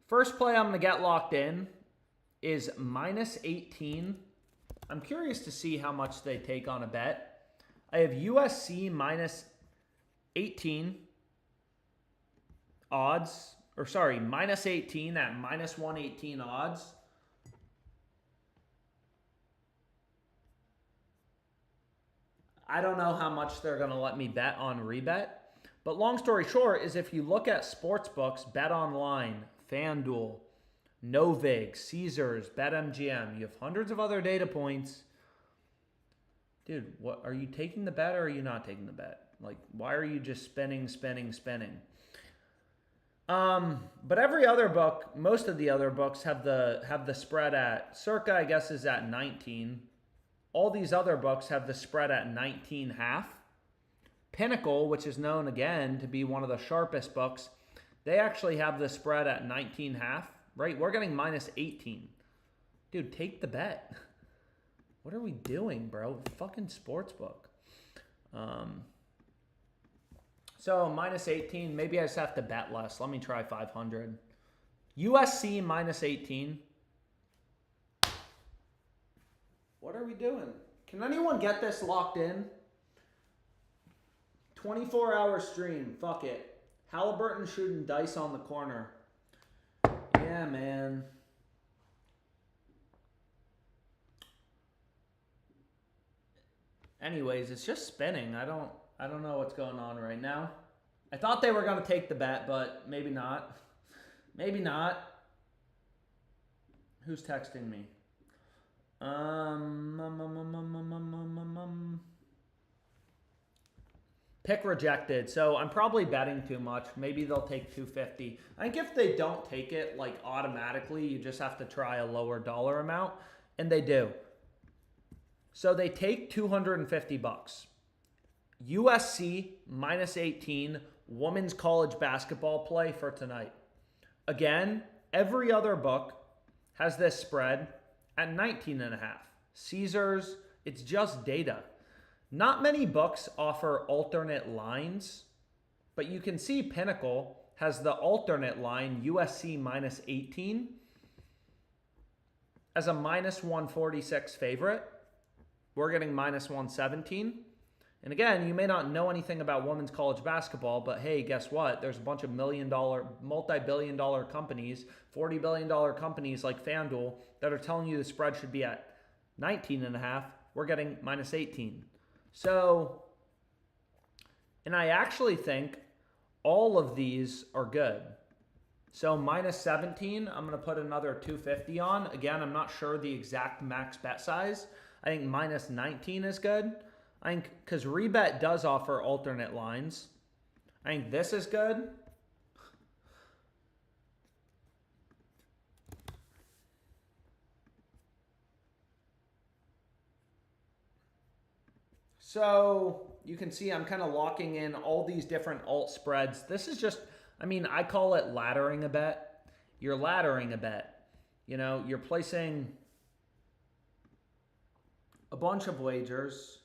S1: first play I'm going to get locked in is -18. I'm curious to see how much they take on a bet. I have USC -18 odds. Or sorry, -18 at -118 odds. I don't know how much they're going to let me bet on rebet. But long story short is if you look at sports books, BetOnline, FanDuel, Novig, Caesars, BetMGM, you have hundreds of other data points. Dude, what are you taking the bet or are you not taking the bet? Like, why are you just spending? But every other book, most of the other books have the spread at circa, I guess, is at 19. All these other books have the spread at 19.5. Pinnacle, which is known again to be one of the sharpest books, they actually have the spread at 19.5. Right? We're getting -18. Dude, take the bet. What are we doing, bro? Fucking sportsbook. So -18. Maybe I just have to bet less. Let me try 500. USC -18. What are we doing? Can anyone get this locked in? 24-hour stream. Fuck it. Halliburton shooting dice on the corner. Yeah, man. Anyways, it's just spinning. I don't know what's going on right now. I thought they were going to take the bet, but maybe not. Maybe not. Who's texting me? Pick rejected. So I'm probably betting too much. Maybe they'll take 250. I think if they don't take it like automatically, you just have to try a lower dollar amount, and they do. So they take $250. USC -18, women's college basketball play for tonight. Again, every other book has this spread at 19.5. Caesars, it's just data. Not many books offer alternate lines, but you can see Pinnacle has the alternate line USC minus 18 as a minus 146 favorite. We're getting minus 117. And again, you may not know anything about women's college basketball, but hey, guess what? There's a bunch of million-dollar, multi-billion-dollar companies, $40 billion companies like FanDuel that are telling you the spread should be at 19.5. We're getting minus 18. So, and I actually think all of these are good. So minus 17, I'm going to put another 250 on. Again, I'm not sure the exact max bet size. I think minus 19 is good. I think because Rebet does offer alternate lines. I think this is good. So you can see I'm kind of locking in all these different alt spreads. This is just, I mean, I call it laddering a bet. You're laddering a bet. You know, you're placing a bunch of wagers.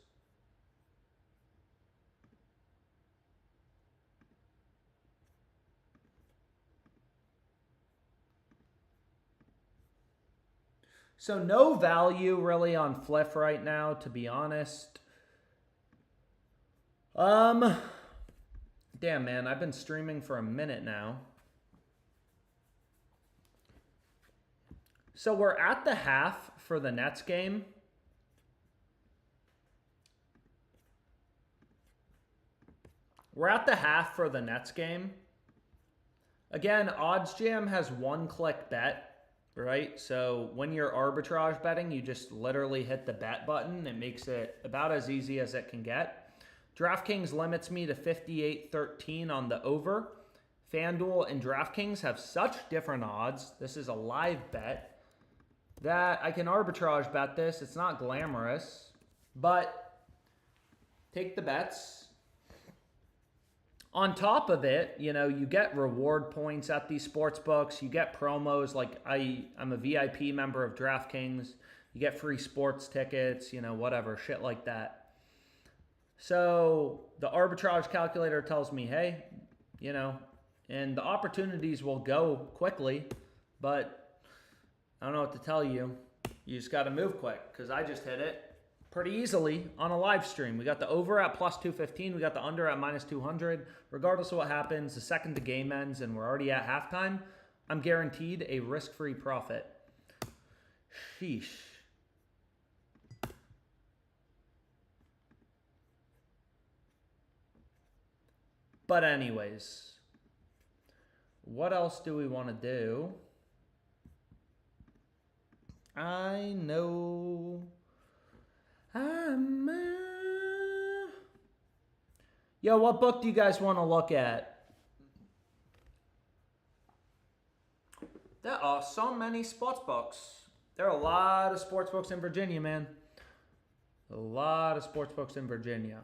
S1: So no value really on Fliff right now, to be honest. Damn, man, I've been streaming for a minute now. So we're at the half for the Nets game. We're at the half for the Nets game. Again, OddsJam has one-click bet, right? So when you're arbitrage betting, you just literally hit the bet button. It makes it about as easy as it can get. DraftKings limits me to 58.13 on the over. FanDuel and DraftKings have such different odds. This is a live bet that I can arbitrage bet this. It's not glamorous, but take the bets. On top of it, you know, you get reward points at these sports books. You get promos like I'm a VIP member of DraftKings. You get free sports tickets, you know, whatever, shit like that. So the arbitrage calculator tells me, hey, you know, and the opportunities will go quickly, but I don't know what to tell you. You just got to move quick because I just hit it pretty easily on a live stream. We got the over at plus 215. We got the under at minus 200. Regardless of what happens, the second the game ends and we're already at halftime, I'm guaranteed a risk-free profit. Sheesh. But anyways, what else do we want to do? I know Yo, what book do you guys want to look at? There are so many sports books. There are a lot of sports books in Virginia, man. A lot of sports books in Virginia.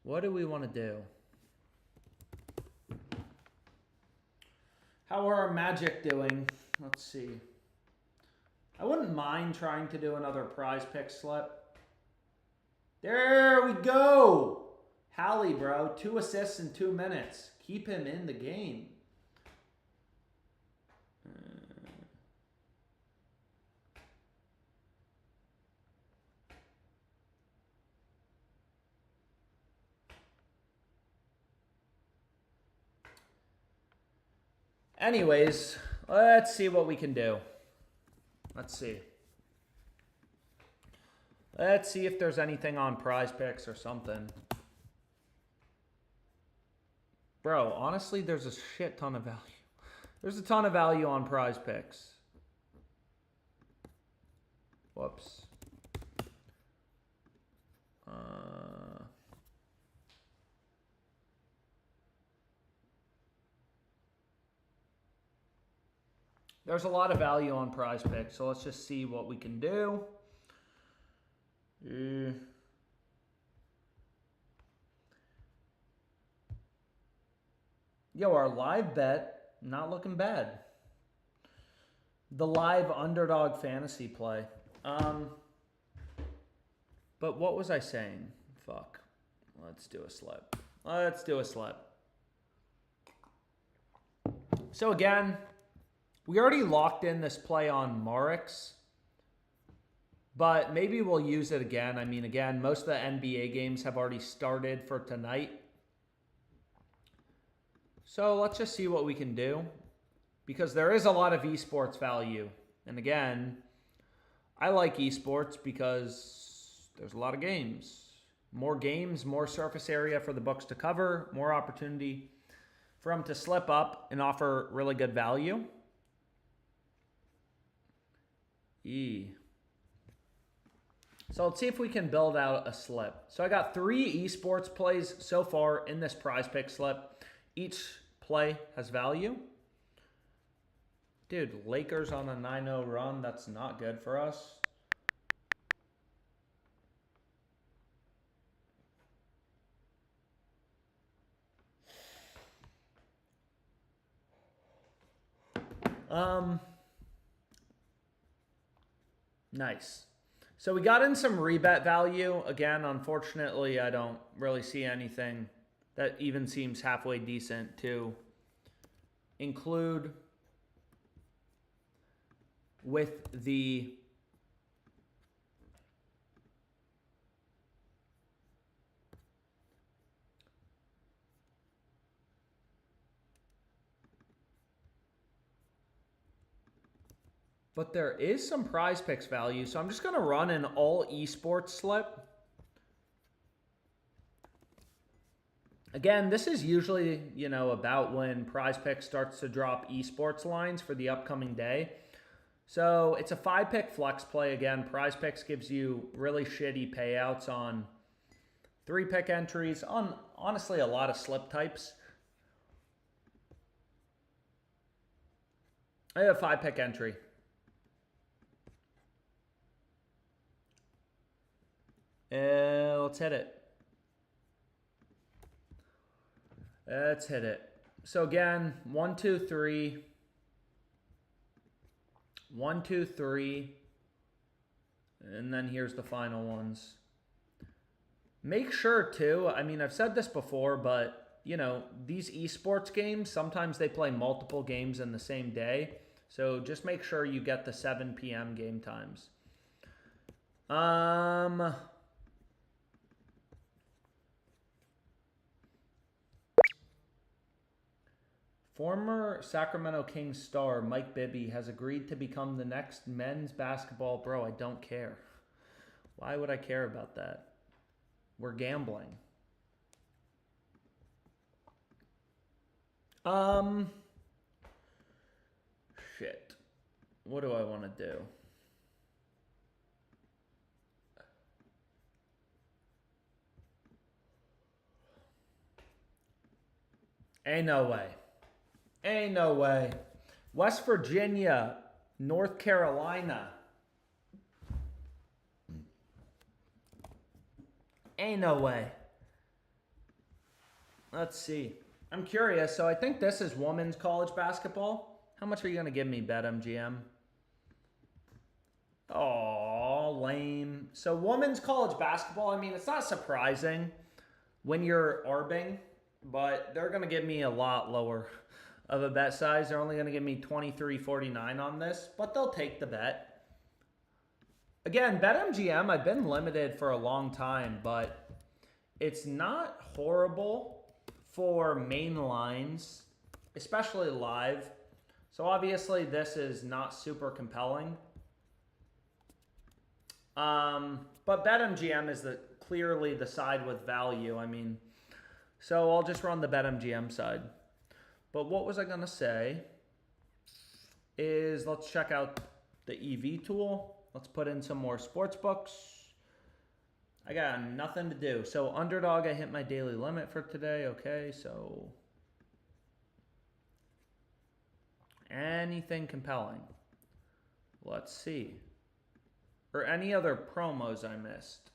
S1: What do we want to do? How are our Magic doing? Let's see. I wouldn't mind trying to do another PrizePicks slip. There we go. Hallie, bro. 2 assists in 2 minutes. Keep him in the game. Anyways, let's see what we can do. Let's see. Let's see if there's anything on PrizePicks or something. Bro, honestly, there's a shit ton of value. There's a ton of value on PrizePicks. Whoops. There's a lot of value on PrizePicks, so let's just see what we can do. Yo, our live bet, not looking bad. The live underdog fantasy play. But what was I saying? Fuck. Let's do a slip. Let's do a slip. So again, we already locked in this play on Marix, but maybe we'll use it again. I mean, again, most of the NBA games have already started for tonight. So let's just see what we can do, because there is a lot of esports value. And again, I like esports because there's a lot of games. More games, more surface area for the books to cover, more opportunity for them to slip up and offer really good value. So let's see if we can build out a slip. So I got 3 esports plays so far in this PrizePicks slip. Each play has value. Dude, Lakers on a 9-0 run, that's not good for us. Nice. So we got in some rebet value. Again, unfortunately, I don't really see anything that even seems halfway decent to include with the but there is some PrizePicks value, so I'm just going to run an all esports slip. Again, this is usually, about when PrizePicks starts to drop esports lines for the upcoming day. So it's a 5-pick flex play. Again, PrizePicks gives you really shitty payouts on 3-pick entries, on honestly a lot of slip types. I have a 5-pick entry. Let's hit it. Let's hit it. So again, 1, 2, 3. 1, 2, 3. And then here's the final ones. Make sure too, I mean, I've said this before, but these esports games, sometimes they play multiple games in the same day. So just make sure you get the 7 p.m. game times. Former Sacramento Kings star Mike Bibby has agreed to become the next men's basketball bro. I don't care. Why would I care about that? We're gambling. Shit. What do I want to do? Ain't no way. Ain't no way. West Virginia, North Carolina. Ain't no way. Let's see. I'm curious. So I think this is women's college basketball. How much are you going to give me, BetMGM? Oh, lame. So women's college basketball, I mean, it's not surprising when you're arbing, but they're going to give me a lot lower of a bet size. They're only going to give me $23.49 on this, but they'll take the bet. Again, BetMGM, I've been limited for a long time, but it's not horrible for main lines, especially live. So obviously this is not super compelling. But BetMGM is clearly the side with value. I mean, so I'll just run the BetMGM side. But what was I going to say is let's check out the EV tool. Let's put in some more sports books. I got nothing to do. So Underdog, I hit my daily limit for today. Okay, so anything compelling. Let's see. Or any other promos I missed?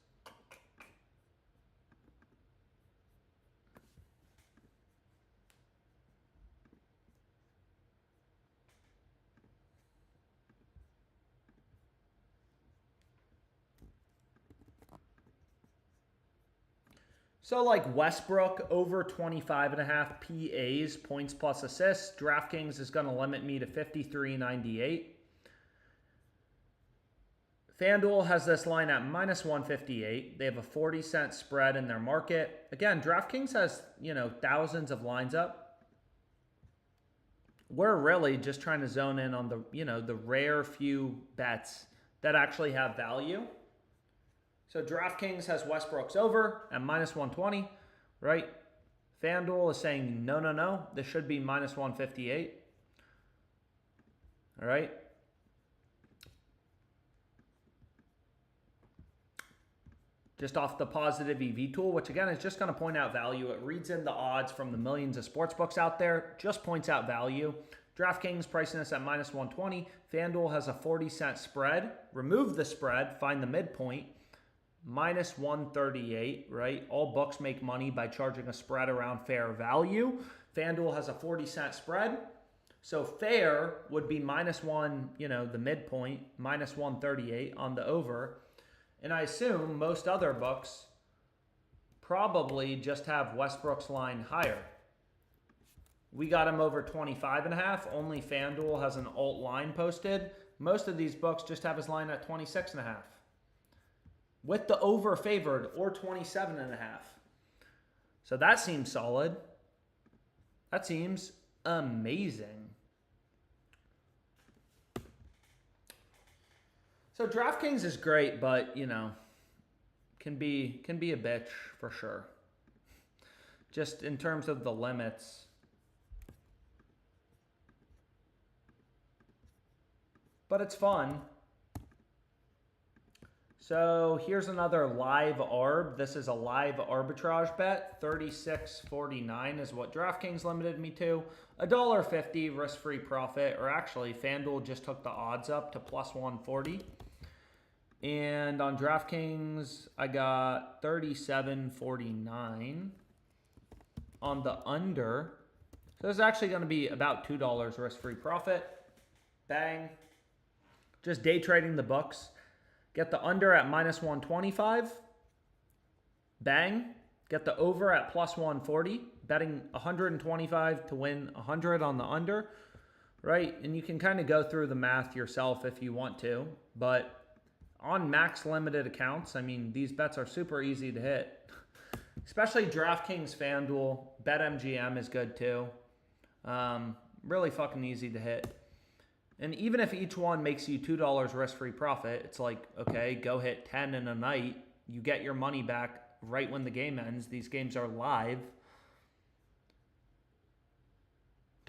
S1: So like Westbrook over 25.5 PAs, points plus assists. DraftKings is going to limit me to 53.98. FanDuel has this line at minus 158. They have a 40-cent spread in their market. Again, DraftKings has, thousands of lines up. We're really just trying to zone in on the rare few bets that actually have value. So DraftKings has Westbrook's over at minus 120, right? FanDuel is saying, no. This should be minus 158. All right. Just off the positive EV tool, which again is just going to point out value. It reads in the odds from the millions of sports books out there, just points out value. DraftKings pricing this at minus 120. FanDuel has a 40-cent spread. Remove the spread, find the midpoint. Minus 138, right? All books make money by charging a spread around fair value. FanDuel has a 40-cent spread. So fair would be minus one, the midpoint, minus 138 on the over. And I assume most other books probably just have Westbrook's line higher. We got him over 25.5. Only FanDuel has an alt line posted. Most of these books just have his line at 26.5. With the over favored or 27.5. So that seems solid. That seems amazing. So DraftKings is great, but can be a bitch for sure. Just in terms of the limits. But it's fun. So here's another live arb. This is a live arbitrage bet. 36.49 is what DraftKings limited me to. $1.50 risk-free profit, or actually FanDuel just took the odds up to plus 140. And on DraftKings, I got 37.49 on the under. So it's actually going to be about $2 risk-free profit. Bang. Just day trading the books. Get the under at minus 125. Bang. Get the over at plus 140. Betting 125 to win 100 on the under. Right? And you can kind of go through the math yourself if you want to. But on max limited accounts, I mean, these bets are super easy to hit. Especially DraftKings, FanDuel. BetMGM is good too. Really fucking easy to hit. And even if each one makes you $2 risk-free profit, it's like, okay, go hit 10 in a night. You get your money back right when the game ends. These games are live.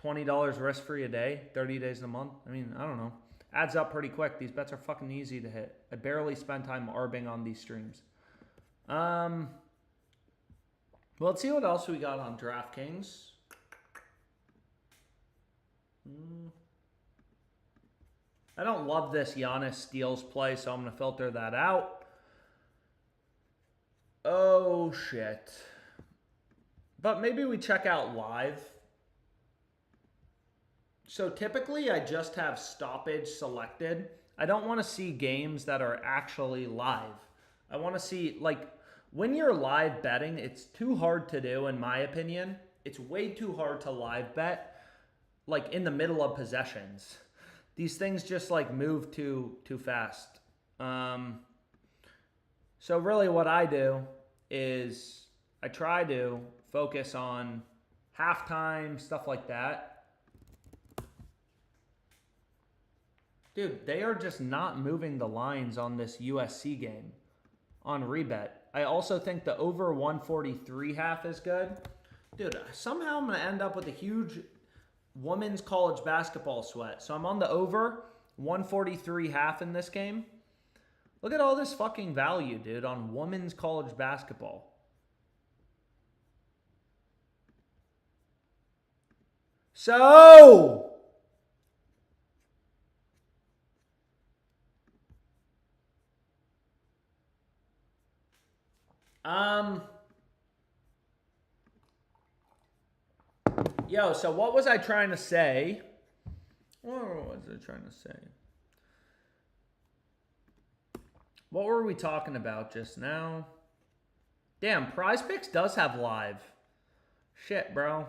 S1: $20 risk-free a day, 30 days a month. I mean, I don't know. Adds up pretty quick. These bets are fucking easy to hit. I barely spend time arbing on these streams. Well, let's see what else we got on DraftKings. I don't love this Giannis steals play, so I'm going to filter that out. Oh, shit. But maybe we check out live. So typically, I just have stoppage selected. I don't want to see games that are actually live. I want to see, when you're live betting, it's too hard to do, in my opinion. It's way too hard to live bet, in the middle of possessions. These things just move too fast. So really what I do is I try to focus on halftime, stuff like that. Dude, they are just not moving the lines on this USC game on rebet. I also think the over 143.5 is good. Dude, somehow I'm going to end up with a huge women's college basketball sweat. So I'm on the over 143.5 in this game. Look at all this fucking value, dude, on women's college basketball. So Yo, so what was I trying to say? What was I trying to say? What were we talking about just now? Damn, PrizePicks does have live. Shit, bro.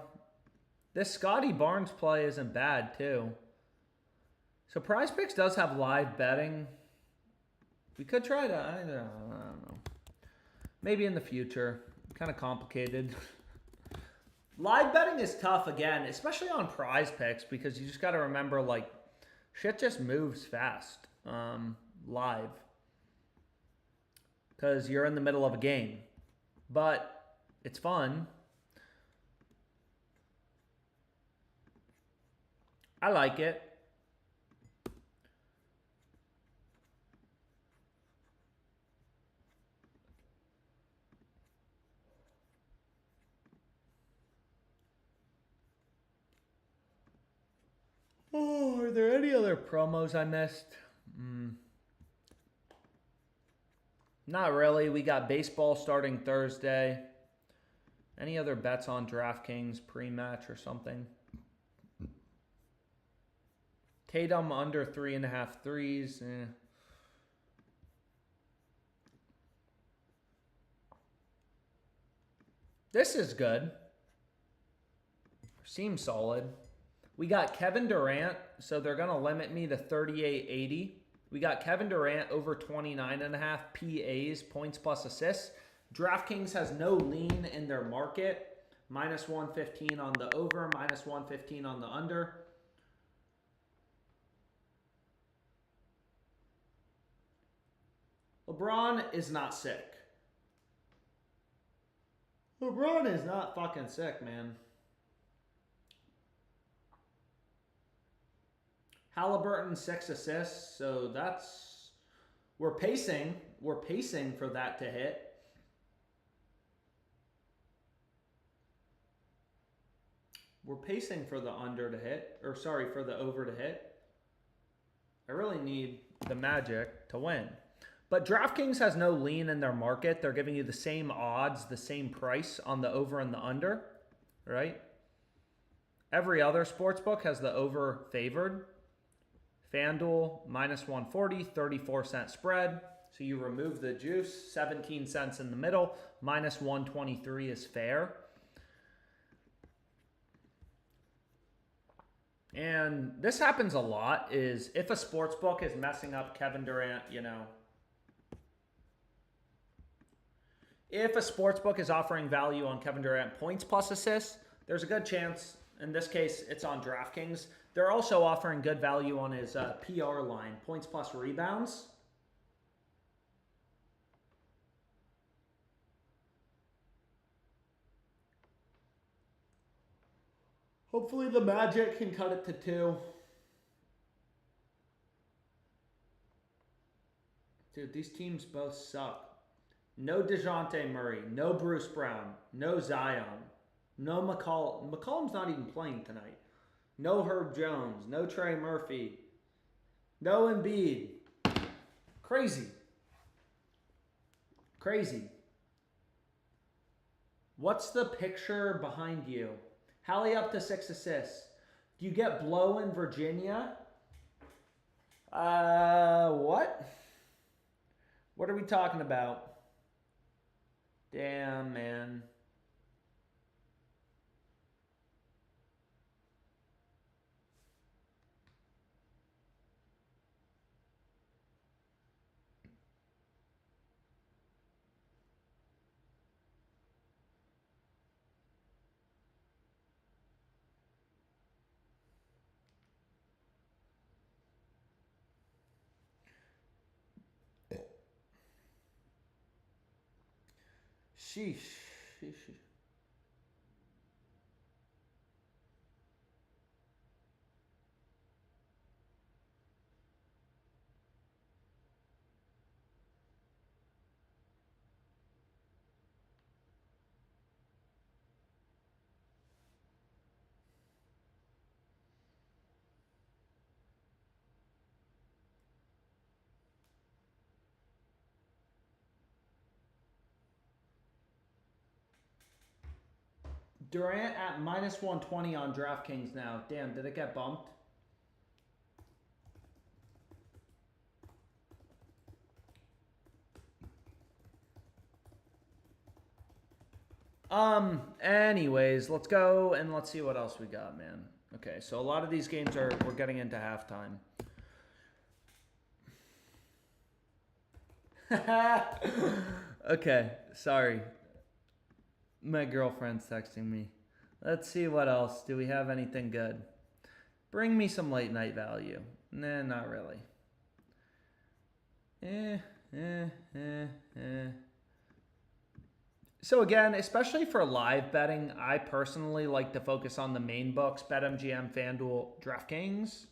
S1: This Scotty Barnes play isn't bad, too. So PrizePicks does have live betting. We could try to, I don't know. Maybe in the future. Kind of complicated. Live betting is tough again, especially on PrizePicks, because you just got to remember, like, shit just moves fast live. Because you're in the middle of a game. But it's fun. I like it. Oh, are there any other promos I missed? Not really. We got baseball starting Thursday. Any other bets on DraftKings pre-match or something? Tatum under 3.5 threes. This is good. Seems solid. We got Kevin Durant, so they're going to limit me to 38.80. We got Kevin Durant over 29.5 PAs, points plus assists. DraftKings has no lean in their market. Minus 115 on the over, minus 115 on the under. LeBron is not sick. LeBron is not fucking sick, man. Halliburton 6 assists, so that's we're pacing for that to hit. We're pacing for the under to hit, or sorry, for the over to hit. I really need the Magic to win. But DraftKings has no lean in their market. They're giving you the same odds, the same price on the over and the under, right? Every other sportsbook has the over favored. FanDuel, minus 140, 34-cent spread. So you remove the juice, 17 cents in the middle, minus 123 is fair. And this happens a lot, is if a sportsbook is messing up Kevin Durant, you know, if a sportsbook is offering value on Kevin Durant points plus assists, there's a good chance, in this case, it's on DraftKings. They're also offering good value on his PR line, points plus rebounds. Hopefully the Magic can cut it to 2. Dude, these teams both suck. No DeJounte Murray, no Bruce Brown, no Zion, no McCollum. McCollum's not even playing tonight. No Herb Jones, no Trey Murphy, no Embiid. Crazy. Crazy. What's the picture behind you? Hallie up to 6 assists. Do you get blow in Virginia? What? What are we talking about? Damn, man. Sheesh. Sheesh. Durant at minus 120 on DraftKings now. Damn, did it get bumped? Anyways, let's go and let's see what else we got, man. Okay, so a lot of these games we're getting into halftime. Okay, sorry. My girlfriend's texting me. Let's see what else. Do we have anything good? Bring me some late night value. Nah, not really. So again, especially for live betting, I personally like to focus on the main books, BetMGM, FanDuel, DraftKings.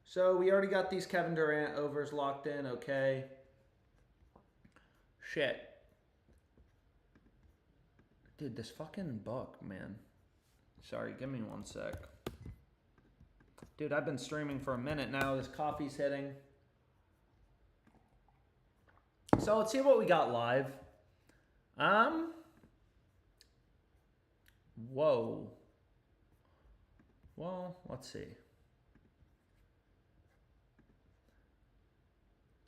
S1: So we already got these Kevin Durant overs locked in, okay. Shit. Dude, this fucking book, man. Sorry, give me one sec. Dude, I've been streaming for a minute now. This coffee's hitting. So let's see what we got live. Whoa. Well, let's see.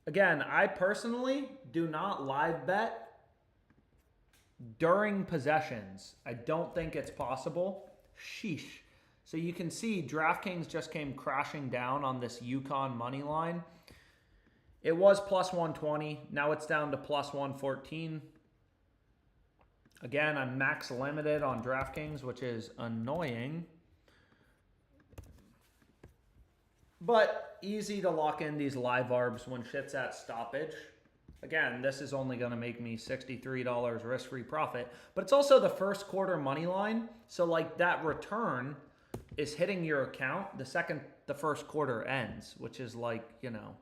S1: Again, I personally do not live bet during possessions. I don't think it's possible. Sheesh. So you can see DraftKings just came crashing down on this UConn money line. It was plus 120. Now it's down to plus 114. Again, I'm max limited on DraftKings, which is annoying. But easy to lock in these live arbs when shit's at stoppage. Again, this is only going to make me $63 risk-free profit. But it's also the first quarter money line. So like that return is hitting your account the second the first quarter ends, which is like, you know,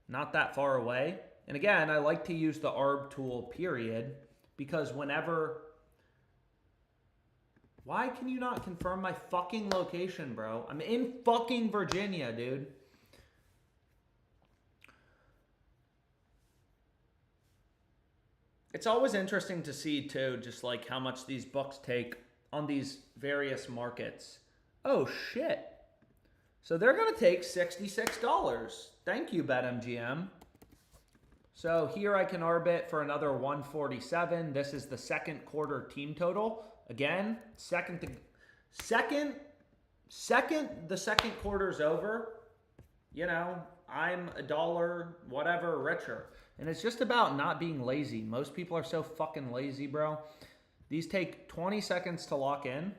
S1: not that far away. And again, I like to use the ARB tool, period, because whenever... Why can you not confirm my fucking location, bro? I'm in fucking Virginia, dude. It's always interesting to see, too, just like how much these books take on these various markets. Oh, shit. So they're going to take $66. Thank you, BetMGM. So here I can arbit for another 147. This is the second quarter team total. Again, the second quarter's over, you know, I'm $1, whatever, richer. And it's just about not being lazy. Most people are so fucking lazy, bro. These take 20 seconds to lock in,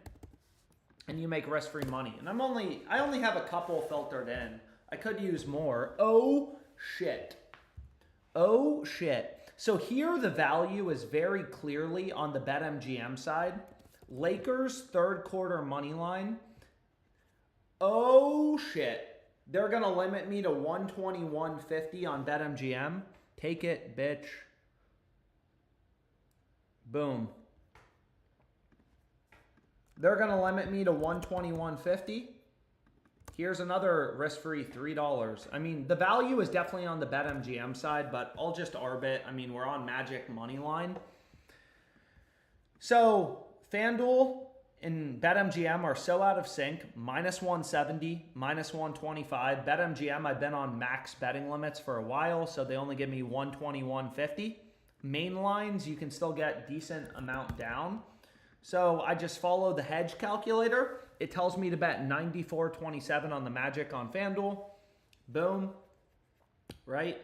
S1: and you make risk-free money. And I only have a couple filtered in. I could use more. Oh, shit. Oh, shit. So here the value is very clearly on the BetMGM side. Lakers third quarter money line. Oh, shit. They're going to limit me to 121.50 on BetMGM. Take it, bitch. Boom. They're going to limit me to 121.50. Here's another risk-free $3. I mean, the value is definitely on the BetMGM side, but I'll just arbit. I mean, we're on Magic money line. So FanDuel and BetMGM are so out of sync. Minus 170, minus 125. BetMGM, I've been on max betting limits for a while, so they only give me 121.50. Main lines, you can still get decent amount down. So I just follow the hedge calculator. It tells me to bet 94.27 on the Magic on FanDuel. Boom. Right?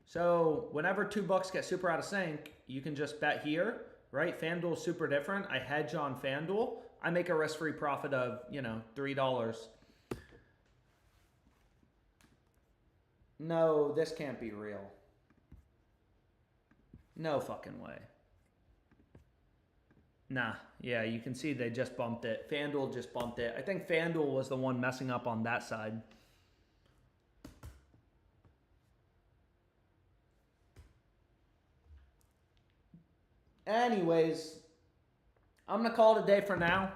S1: So whenever two books get super out of sync, you can just bet here. Right? FanDuel's super different. I hedge on FanDuel. I make a risk-free profit of, you know, $3. No, this can't be real. No fucking way. Nah, yeah, you can see they just bumped it. FanDuel just bumped it. I think FanDuel was the one messing up on that side. Anyways, I'm going to call it a day for now.